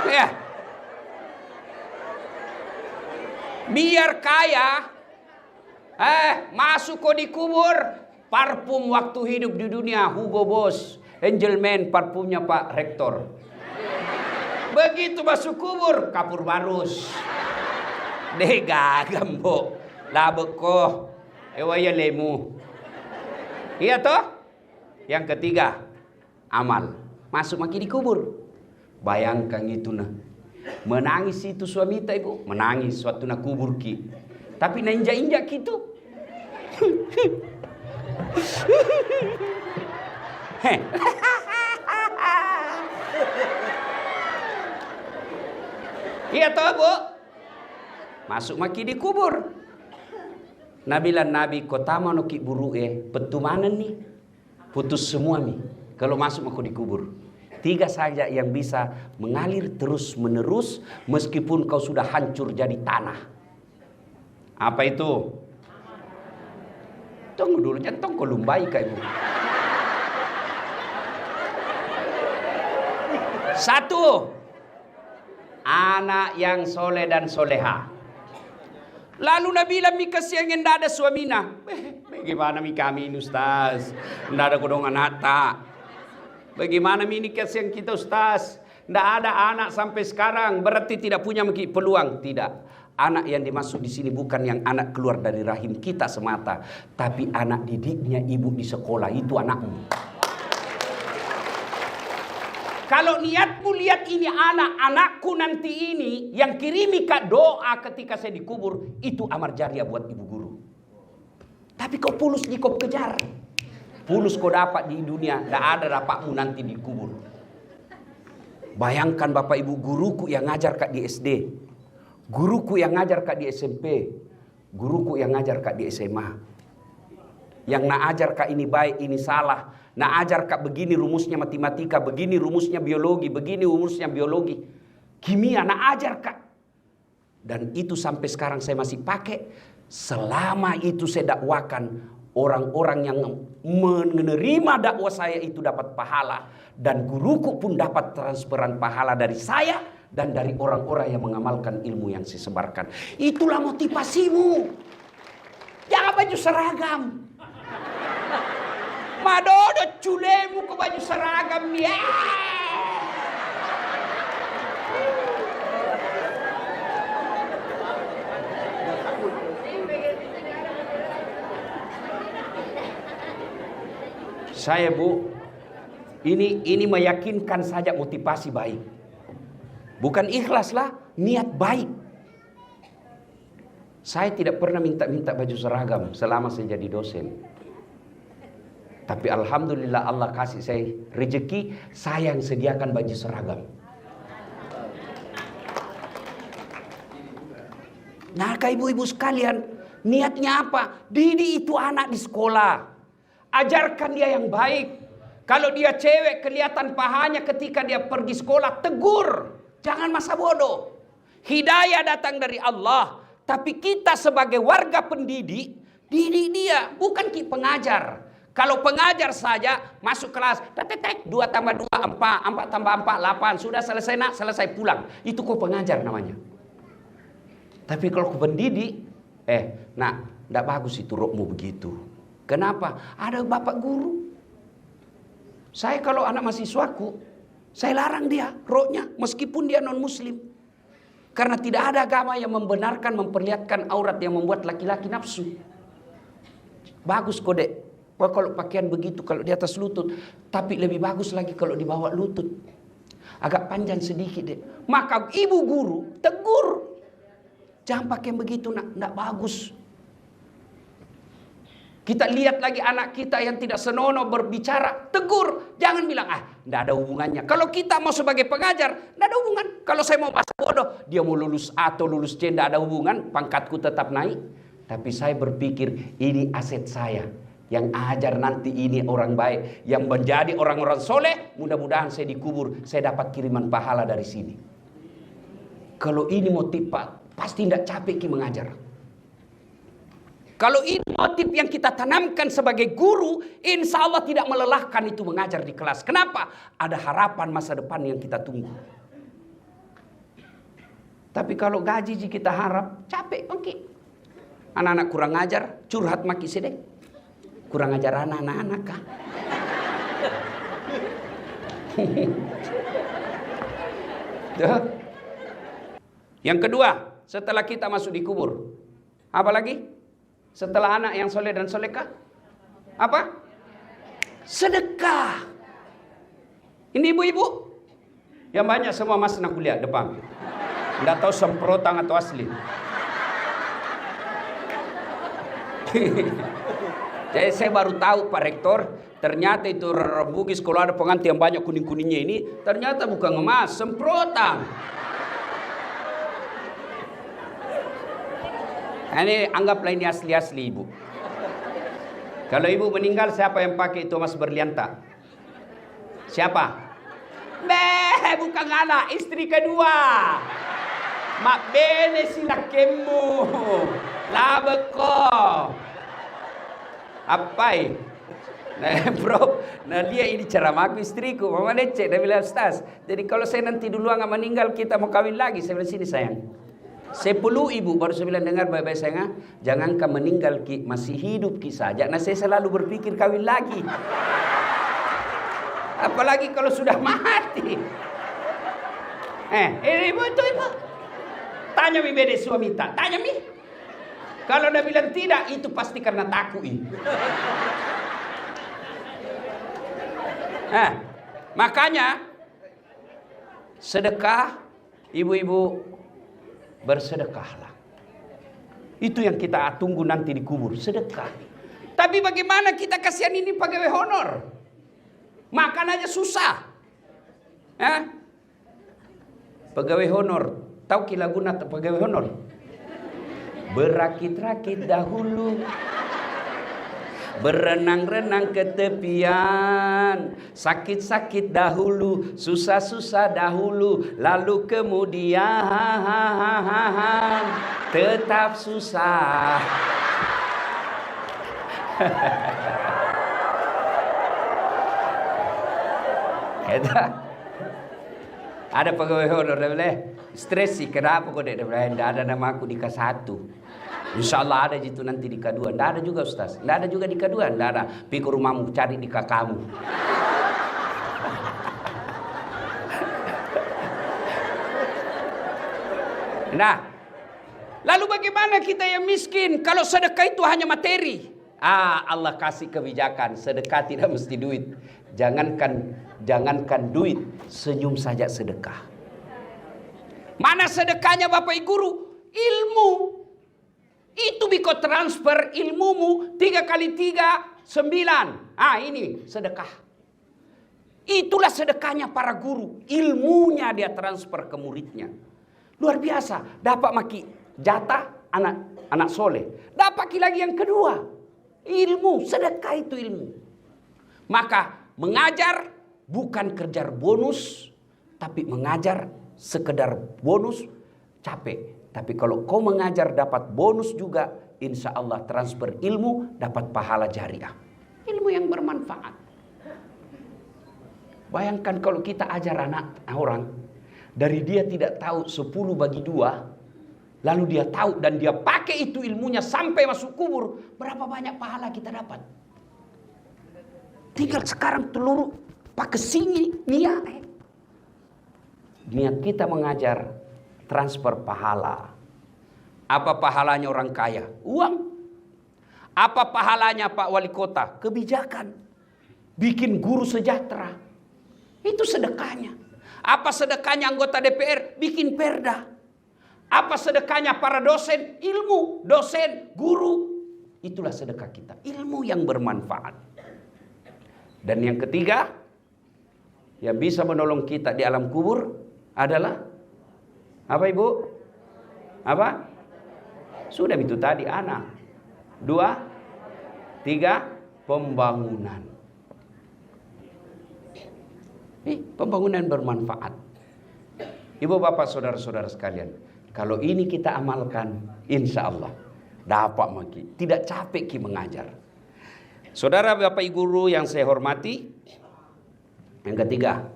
Ya. Biar kaya. Masuk kau dikubur. Parfum waktu hidup di dunia. Hugo Boss. Angelman parfumnya Pak Rektor. Begitu masuk kubur. Kapur barus. Dega gambo. Labek ko. Ewaya lemu. Iya toh? Yang ketiga, amal. Masuk maki dikubur. Bayangkan itu nah. Menangis itu suami kita ibu. Menangis waktu nak kubur ki. Tapi na injak-injak gitu. Iya toh bu? Masuk maki dikubur. Nabilan Nabi kota mana ki buru petumanan nih putus semua nih kalau masuk aku dikubur. 3 saja yang bisa mengalir terus menerus meskipun kau sudah hancur jadi tanah. Apa itu? Tunggu dulu jangan kau lumbai kayak ibu. 1. Anak yang soleh dan soleha. Lalu Nabi bilang kasihan yang tidak ada suamina. Bagaimana kami ini Ustaz? Tidak ada kodongan harta. Bagaimana ini kasihan kita Ustaz? Tidak ada anak sampai sekarang. Berarti tidak punya peluang. Tidak. Anak yang dimaksud di sini bukan yang anak keluar dari rahim kita semata. Tapi anak didiknya ibu di sekolah. Itu anakmu. Kalau niatmu lihat ini anak-anakku nanti ini yang kirimi kak doa ketika saya dikubur, itu amal jariah buat ibu guru. Tapi kau pulus kau kejar. Pulus kau dapat di dunia, tidak ada dapatmu nanti dikubur. Bayangkan bapak ibu guruku yang ngajar kak di SD, guruku yang ngajar kak di SMP, guruku yang ngajar kak di SMA. Yang nak ajar kak ini baik, ini salah. Nak ajar kak begini rumusnya matematika, begini rumusnya biologi, begini rumusnya biologi. Kimia nak ajar kak. Dan itu sampai sekarang saya masih pakai. Selama itu saya dakwakan, orang-orang yang menerima dakwah saya itu dapat pahala. Dan guruku pun dapat transferan pahala dari saya dan dari orang-orang yang mengamalkan ilmu yang saya sebarkan. Itulah motivasimu. Jangan baju seragam. Madodo culemu ke baju seragam ya. Saya bu, ini meyakinkan saja motivasi baik. Bukan ikhlas lah, niat baik. Saya tidak pernah minta baju seragam selama saya jadi dosen. Tapi alhamdulillah Allah kasih saya rezeki, saya yang sediakan baju seragam. Nah, ibu-ibu sekalian, niatnya apa? Didik itu anak di sekolah. Ajarkan dia yang baik. Kalau dia cewek kelihatan pahanya ketika dia pergi sekolah, tegur. Jangan masa bodoh. Hidayah datang dari Allah. Tapi kita sebagai warga pendidik, didik dia, bukan pengajar. Kalau pengajar saja masuk kelas, 2 tambah 2, 4, 4 tambah 4, 8. Sudah selesai nak, selesai pulang. Itu kok pengajar namanya. Tapi kalau pendidik, nak, tidak bagus itu rokmu begitu. Kenapa? Ada bapak guru. Saya kalau anak mahasiswaku, saya larang dia roknya meskipun dia non muslim. Karena tidak ada agama yang membenarkan memperlihatkan aurat yang membuat laki-laki nafsu. Bagus kode. Wah, kalau pakaian begitu, kalau di atas lutut. Tapi lebih bagus lagi kalau di bawah lutut. Agak panjang sedikit deh. Maka ibu guru tegur. Jangan pakai begitu nak, tidak bagus. Kita lihat lagi anak kita yang tidak senonoh berbicara, tegur. Jangan bilang, tidak ada hubungannya. Kalau kita mau sebagai pengajar, tidak ada hubungan. Kalau saya mau masa bodoh, dia mau lulus A atau lulus C, tidak ada hubungan. Pangkatku tetap naik. Tapi saya berpikir, ini aset saya. Yang ajar nanti ini orang baik. Yang menjadi orang-orang soleh, mudah-mudahan saya dikubur. Saya dapat kiriman pahala dari sini. Kalau ini motif Pak, pasti tidak capek ki mengajar. Kalau ini motif yang kita tanamkan sebagai guru, insya Allah tidak melelahkan itu mengajar di kelas. Kenapa? Ada harapan masa depan yang kita tunggu. Tapi kalau gaji kita harap, capek oke. Anak-anak kurang ajar, curhat maki sedek. Kurang ajar anak-anak kah? Yang kedua, setelah kita masuk di kubur, apa lagi? Setelah anak yang soleh dan solekah, apa? Sedekah. Ini ibu-ibu yang banyak semua mas nak kuliah depan. Tidak tahu semprotan atau asli. Jadi saya baru tahu Pak Rektor, ternyata itu Bugis kalau ada pengantin yang banyak kuning-kuningnya ini, ternyata bukan emas, semprotan. Ini anggaplah ini asli-asli ibu. Kalau ibu meninggal, siapa yang pakai itu emas berliantak? Siapa? Bukan anak, istri kedua. Mak bene silakemu. Labeko. Apai? Bro, dia ini ceramahku istriku. Mama lecek, dia bilang Ustaz. Jadi kalau saya nanti duluan nggak meninggal, kita mau kawin lagi. Saya bilang sini sayang. Saya perlu ibu, baru saya bilang dengar baik-baik sayang, jangan kau meninggal ki, masih hidup ki saja. Nah saya selalu berpikir kawin lagi. Apalagi kalau sudah mati. Ibu itu ibu. Tanya mi bede suami tak, tanya mi. Kalau dia bilang tidak, itu pasti karena takut. Makanya sedekah, ibu-ibu, bersedekahlah. Itu yang kita tunggu nanti di kubur, sedekah. Tapi bagaimana kita kasihan ini pegawai honor? Makan aja susah. Pegawai honor, tahu ki laguna pegawai honor? Berakit-rakit dahulu, berenang-renang ke tepian, sakit-sakit dahulu, susah-susah dahulu, lalu kemudian tetap susah. Ada pegawai honor, dia bilang, stres sih, kenapa kok dia bilang, tidak ada nama aku di K1. Insya Allah ada itu nanti di K2. Tidak ada juga Ustaz. Tidak ada juga di K2. Tidak ada. Pergi ke rumahmu cari di kakakmu. Nah, lalu bagaimana kita yang miskin? Kalau sedekah itu hanya materi. Allah kasih kebijakan. Sedekah tidak mesti duit. Jangankan duit, senyum saja sedekah. Mana sedekahnya Bapak Ibu Guru? Ilmu. Itu biko transfer ilmumu 3 kali 3, 9. Ini sedekah. Itulah sedekahnya para guru. Ilmunya dia transfer ke muridnya. Luar biasa. Dapat maki jatah anak soleh. Dapat lagi yang kedua. Ilmu. Sedekah itu ilmu. Maka mengajar bukan kejar bonus. Tapi mengajar sekedar bonus capek. Tapi kalau kau mengajar dapat bonus juga, insya Allah transfer ilmu dapat pahala jariah. Ilmu yang bermanfaat. Bayangkan kalau kita ajar anak orang, dari dia tidak tahu 10 bagi 2, lalu dia tahu dan dia pakai itu ilmunya sampai masuk kubur, berapa banyak pahala kita dapat. Tinggal sekarang telur pakai sini niat. Niat kita mengajar, transfer pahala. Apa pahalanya orang kaya? Uang. Apa pahalanya Pak Wali Kota? Kebijakan. Bikin guru sejahtera. Itu sedekahnya. Apa sedekahnya anggota DPR? Bikin perda. Apa sedekahnya para dosen? Ilmu. Dosen, guru. itulah sedekah kita. Ilmu yang bermanfaat. Dan yang ketiga, yang bisa menolong kita di alam kubur adalah apa Ibu? Apa? Sudah itu tadi, anak. 2, 3, pembangunan. Pembangunan bermanfaat. Ibu bapak saudara-saudara sekalian, kalau ini kita amalkan, insya Allah dapat maki. Tidak capek ki mengajar. Saudara bapak ibu guru yang saya hormati, yang ketiga,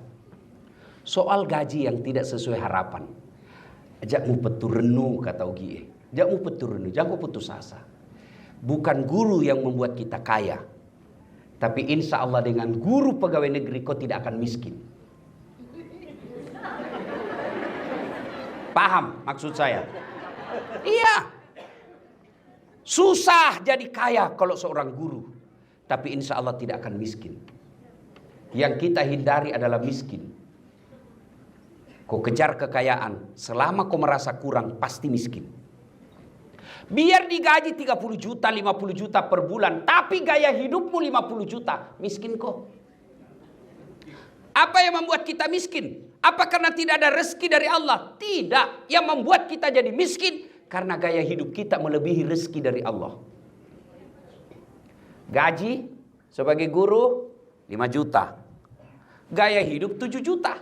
soal gaji yang tidak sesuai harapan. Ajak mu peturenu kata Ugie. Ajak mu peturenu, jangan putus asa. Bukan guru yang membuat kita kaya, tapi insya Allah dengan guru pegawai negeri kau tidak akan miskin. Paham maksud saya? Iya. Susah jadi kaya kalau seorang guru, tapi insya Allah tidak akan miskin. Yang kita hindari adalah miskin. Kau kejar kekayaan, selama kau merasa kurang pasti miskin. Biar digaji 30 juta, 50 juta per bulan, tapi gaya hidupmu 50 juta, miskin kok. Apa yang membuat kita miskin? Apa karena tidak ada rezeki dari Allah? Tidak. Yang membuat kita jadi miskin karena gaya hidup kita melebihi rezeki dari Allah. Gaji sebagai guru 5 juta. Gaya hidup 7 juta.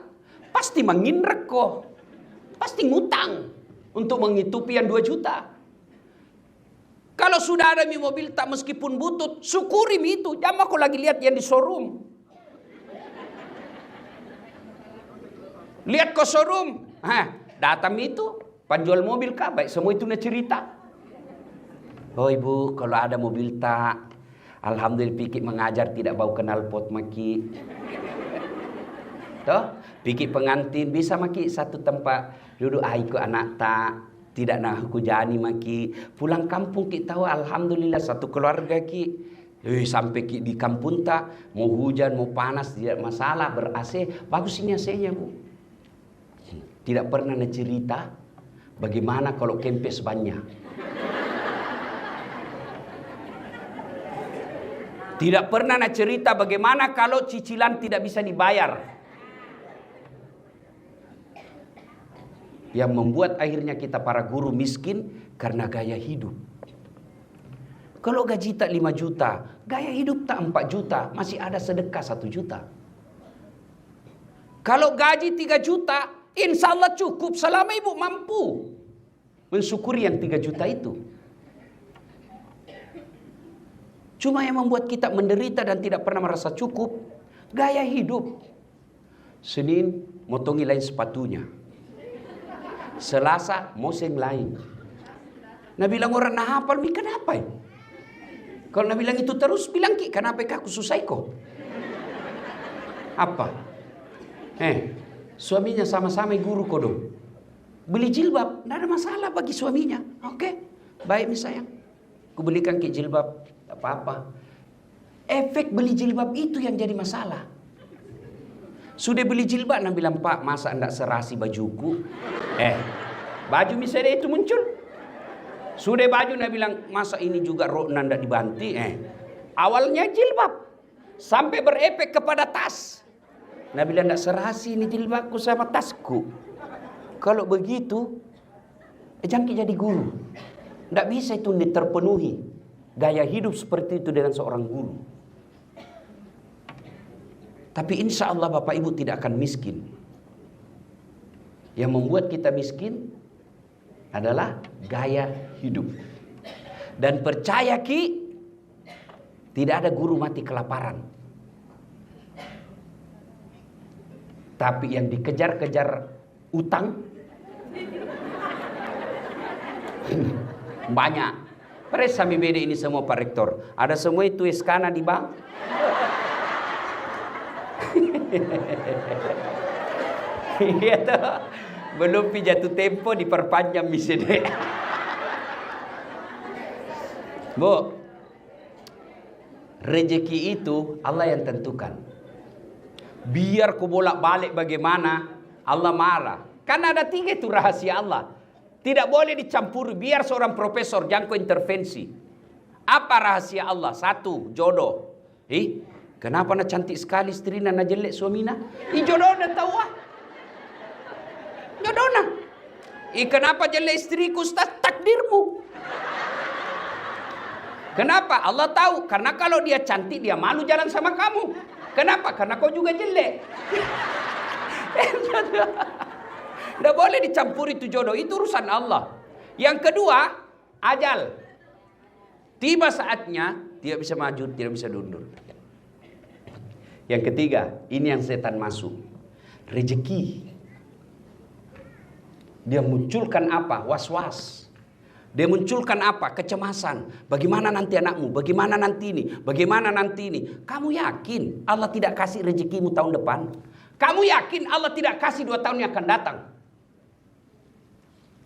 Pasti menginrek kok. Pasti ngutang untuk menghidupi yang 2 juta. Kalau sudah ada mobil tak meskipun butut, syukuri itu. Jangan kau lagi lihat yang di showroom. Lihat ke showroom. Datang itu penjual mobil kah? Baik semua itu nak cerita. Oh ibu, kalau ada mobil tak, alhamdulillah pikir mengajar tidak bau kenal pot maki. Toh, pikir pengantin bisa maki satu tempat duduk aiku anak tak. Tidak nak aku jani maki. Pulang kampung kita tahu alhamdulillah satu keluarga ki. Sampai di kampung tak, mau hujan mau panas tidak masalah, ber-AC, bagus ini AC-nya bu. Tidak pernah cerita bagaimana kalau kempes banyak. Tidak pernah cerita bagaimana kalau cicilan tidak bisa dibayar. Yang membuat akhirnya kita para guru miskin karena gaya hidup. Kalau gaji tak 5 juta, gaya hidup tak 4 juta, masih ada sedekah 1 juta. Kalau gaji 3 juta, insya Allah cukup selama ibu mampu mensyukuri yang 3 juta itu. Cuma yang membuat kita menderita dan tidak pernah merasa cukup, gaya hidup. Senin motongi lain sepatunya. Selasa moseng lain. Nah bilang orang nah hafal mi kenapa ya? Kalau nah bilang itu terus bilang ki kenapa aku susah kok? Apa? Suaminya sama-sama guru kodong. Beli jilbab, tidak ada masalah bagi suaminya. Oke, baik mi sayang. Aku belikan ke jilbab, tak apa-apa. Efek beli jilbab itu yang jadi masalah. Sudah beli jilbab, nak bilang Pak, masa anda serasi bajuku? Baju misalnya itu muncul. Sudah baju, nak bilang masa ini juga rok nanda dibanti? Awalnya jilbab, sampai berefek kepada tas. Nah bilang tidak serasi ini jilbabku sama tasku. Kalau begitu, jangan jadi guru. Tidak bisa itu terpenuhi. Gaya hidup seperti itu dengan seorang guru. Tapi insya Allah Bapak Ibu tidak akan miskin. Yang membuat kita miskin adalah gaya hidup. Dan percaya ki, tidak ada guru mati kelaparan. Tapi yang dikejar-kejar utang banyak. Pres sami beda ini semua Pak Rektor. Ada semua itu eskana di bank. Iya toh. Belum pi jatuh tempo diperpanjang misalnya. Bu, rezeki itu Allah yang tentukan. Biar ku bolak-balik bagaimana, Allah marah. Karena ada 3 itu rahasia Allah. Tidak boleh dicampuri. Biar seorang profesor jangan kau intervensi. Apa rahasia Allah? Satu, jodoh. Kenapa na cantik sekali istrina na jelek suamina? Jodoh na tahu ah. Jodoh na. Kenapa jelek istriku Ustaz? Takdirmu. Kenapa? Allah tahu. Karena kalau dia cantik dia malu jalan sama kamu. Kenapa? Karena kau juga jelek. Tidak boleh dicampuri itu jodoh. Itu urusan Allah. Yang kedua, ajal. Tiba saatnya, tidak bisa maju, tidak bisa mundur. Yang ketiga, ini yang setan masuk. Rezeki. Dia munculkan apa? Was-was. Dia munculkan apa? Kecemasan. Bagaimana nanti anakmu? Bagaimana nanti ini? Bagaimana nanti ini? Kamu yakin Allah tidak kasih rezekimu tahun depan? Kamu yakin Allah tidak kasih 2 tahun yang akan datang?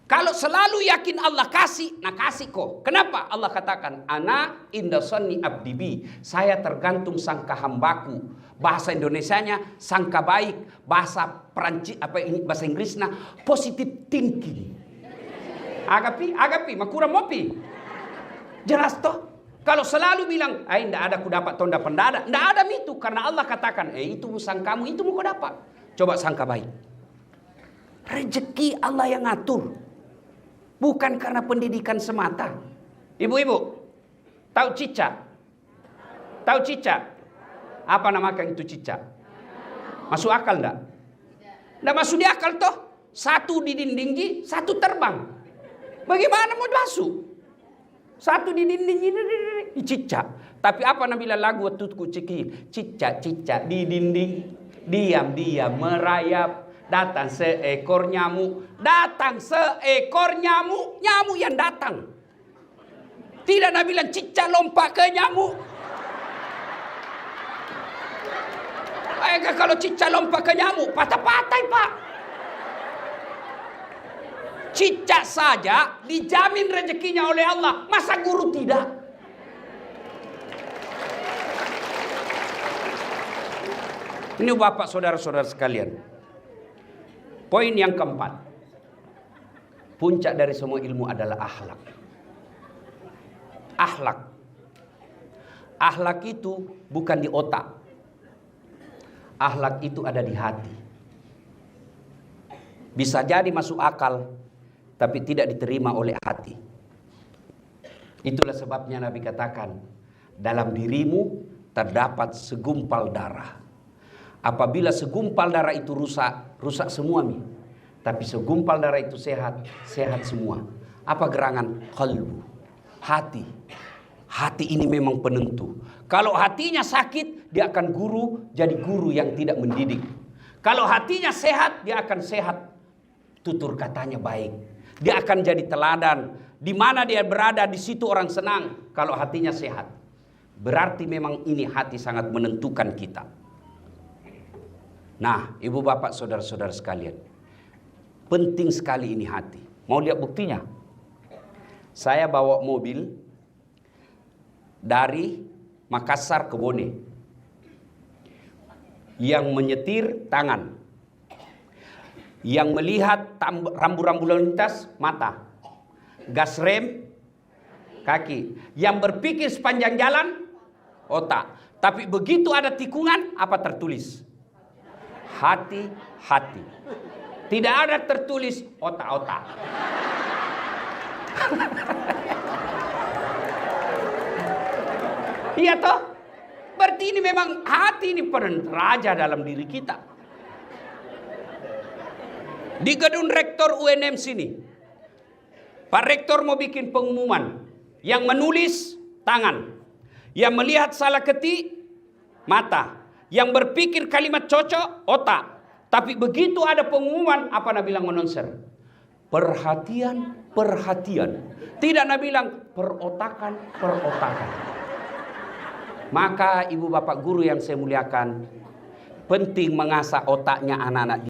Kalau selalu yakin Allah kasih, nah kasih kok. Kenapa? Allah katakan, ana inda sanni abdi bi. Saya tergantung sangka hambaku. Bahasa Indonesianya sangka baik, bahasa Perancis bahasa Inggrisnya positive thinking. Agapi, makura mopi. Jelas toh? Kalau selalu bilang, ndak ada ku dapat tahun depan, ndak ada itu karena Allah katakan, itu sangkamu, itu mau kau dapat. Coba sangka baik. Rezeki Allah yang ngatur. Bukan karena pendidikan semata. Ibu-ibu, tahu cicak? Tahu cicak? Apa namakan itu cicak? Masuk akal enggak? Enggak masuk di akal toh. Satu di dinding, satu terbang. Bagaimana mau masuk? Satu di dinding ini cicak. Tapi apa Nabila lagu tutku cekil? Cicak-cicak di dinding, diam-diam merayap. Datang seekor nyamuk, datang seekor nyamuk, nyamuk yang datang. Tidak Nabi bilang cicak lompat ke nyamuk. Kalau cicak lompat ke nyamuk, patah-patah Pak. Cicak saja dijamin rezekinya oleh Allah, masa guru tidak? Ini bapak saudara-saudara sekalian. Poin yang keempat, puncak dari semua ilmu adalah akhlak. Akhlak. Akhlak itu bukan di otak. Akhlak itu ada di hati. Bisa jadi masuk akal, tapi tidak diterima oleh hati. Itulah sebabnya Nabi katakan, dalam dirimu terdapat segumpal darah. Apabila segumpal darah itu rusak semua mi. Tapi segumpal darah itu sehat semua. Apa gerangan? Qalbu. Hati. Hati ini memang penentu. Kalau hatinya sakit, dia akan jadi guru yang tidak mendidik. Kalau hatinya sehat, dia akan sehat. Tutur katanya baik. Dia akan jadi teladan. Di mana dia berada, di situ orang senang. Kalau hatinya sehat. Berarti memang ini hati sangat menentukan kita. Nah, ibu bapak saudara-saudara sekalian, penting sekali ini hati. Mau lihat buktinya? Saya bawa mobil dari Makassar ke Bone. Yang menyetir tangan. Yang melihat rambu-rambu lalu lintas mata. Gas rem kaki. Yang berpikir sepanjang jalan otak. Tapi begitu ada tikungan, apa tertulis? Hati-hati. Tidak ada tertulis otak-otak. Iya toh? Berarti ini memang hati ini peran raja dalam diri kita. Di gedung rektor UNM sini, Pak Rektor mau bikin pengumuman. Yang menulis tangan, yang melihat salah ketik mata, yang berpikir kalimat cocok, otak. Tapi begitu ada pengumuman, apa Nabi bilang announcer? Perhatian, perhatian. Tidak Nabi bilang perotakan, perotakan. Maka ibu bapak guru yang saya muliakan, penting mengasah otaknya anak-anak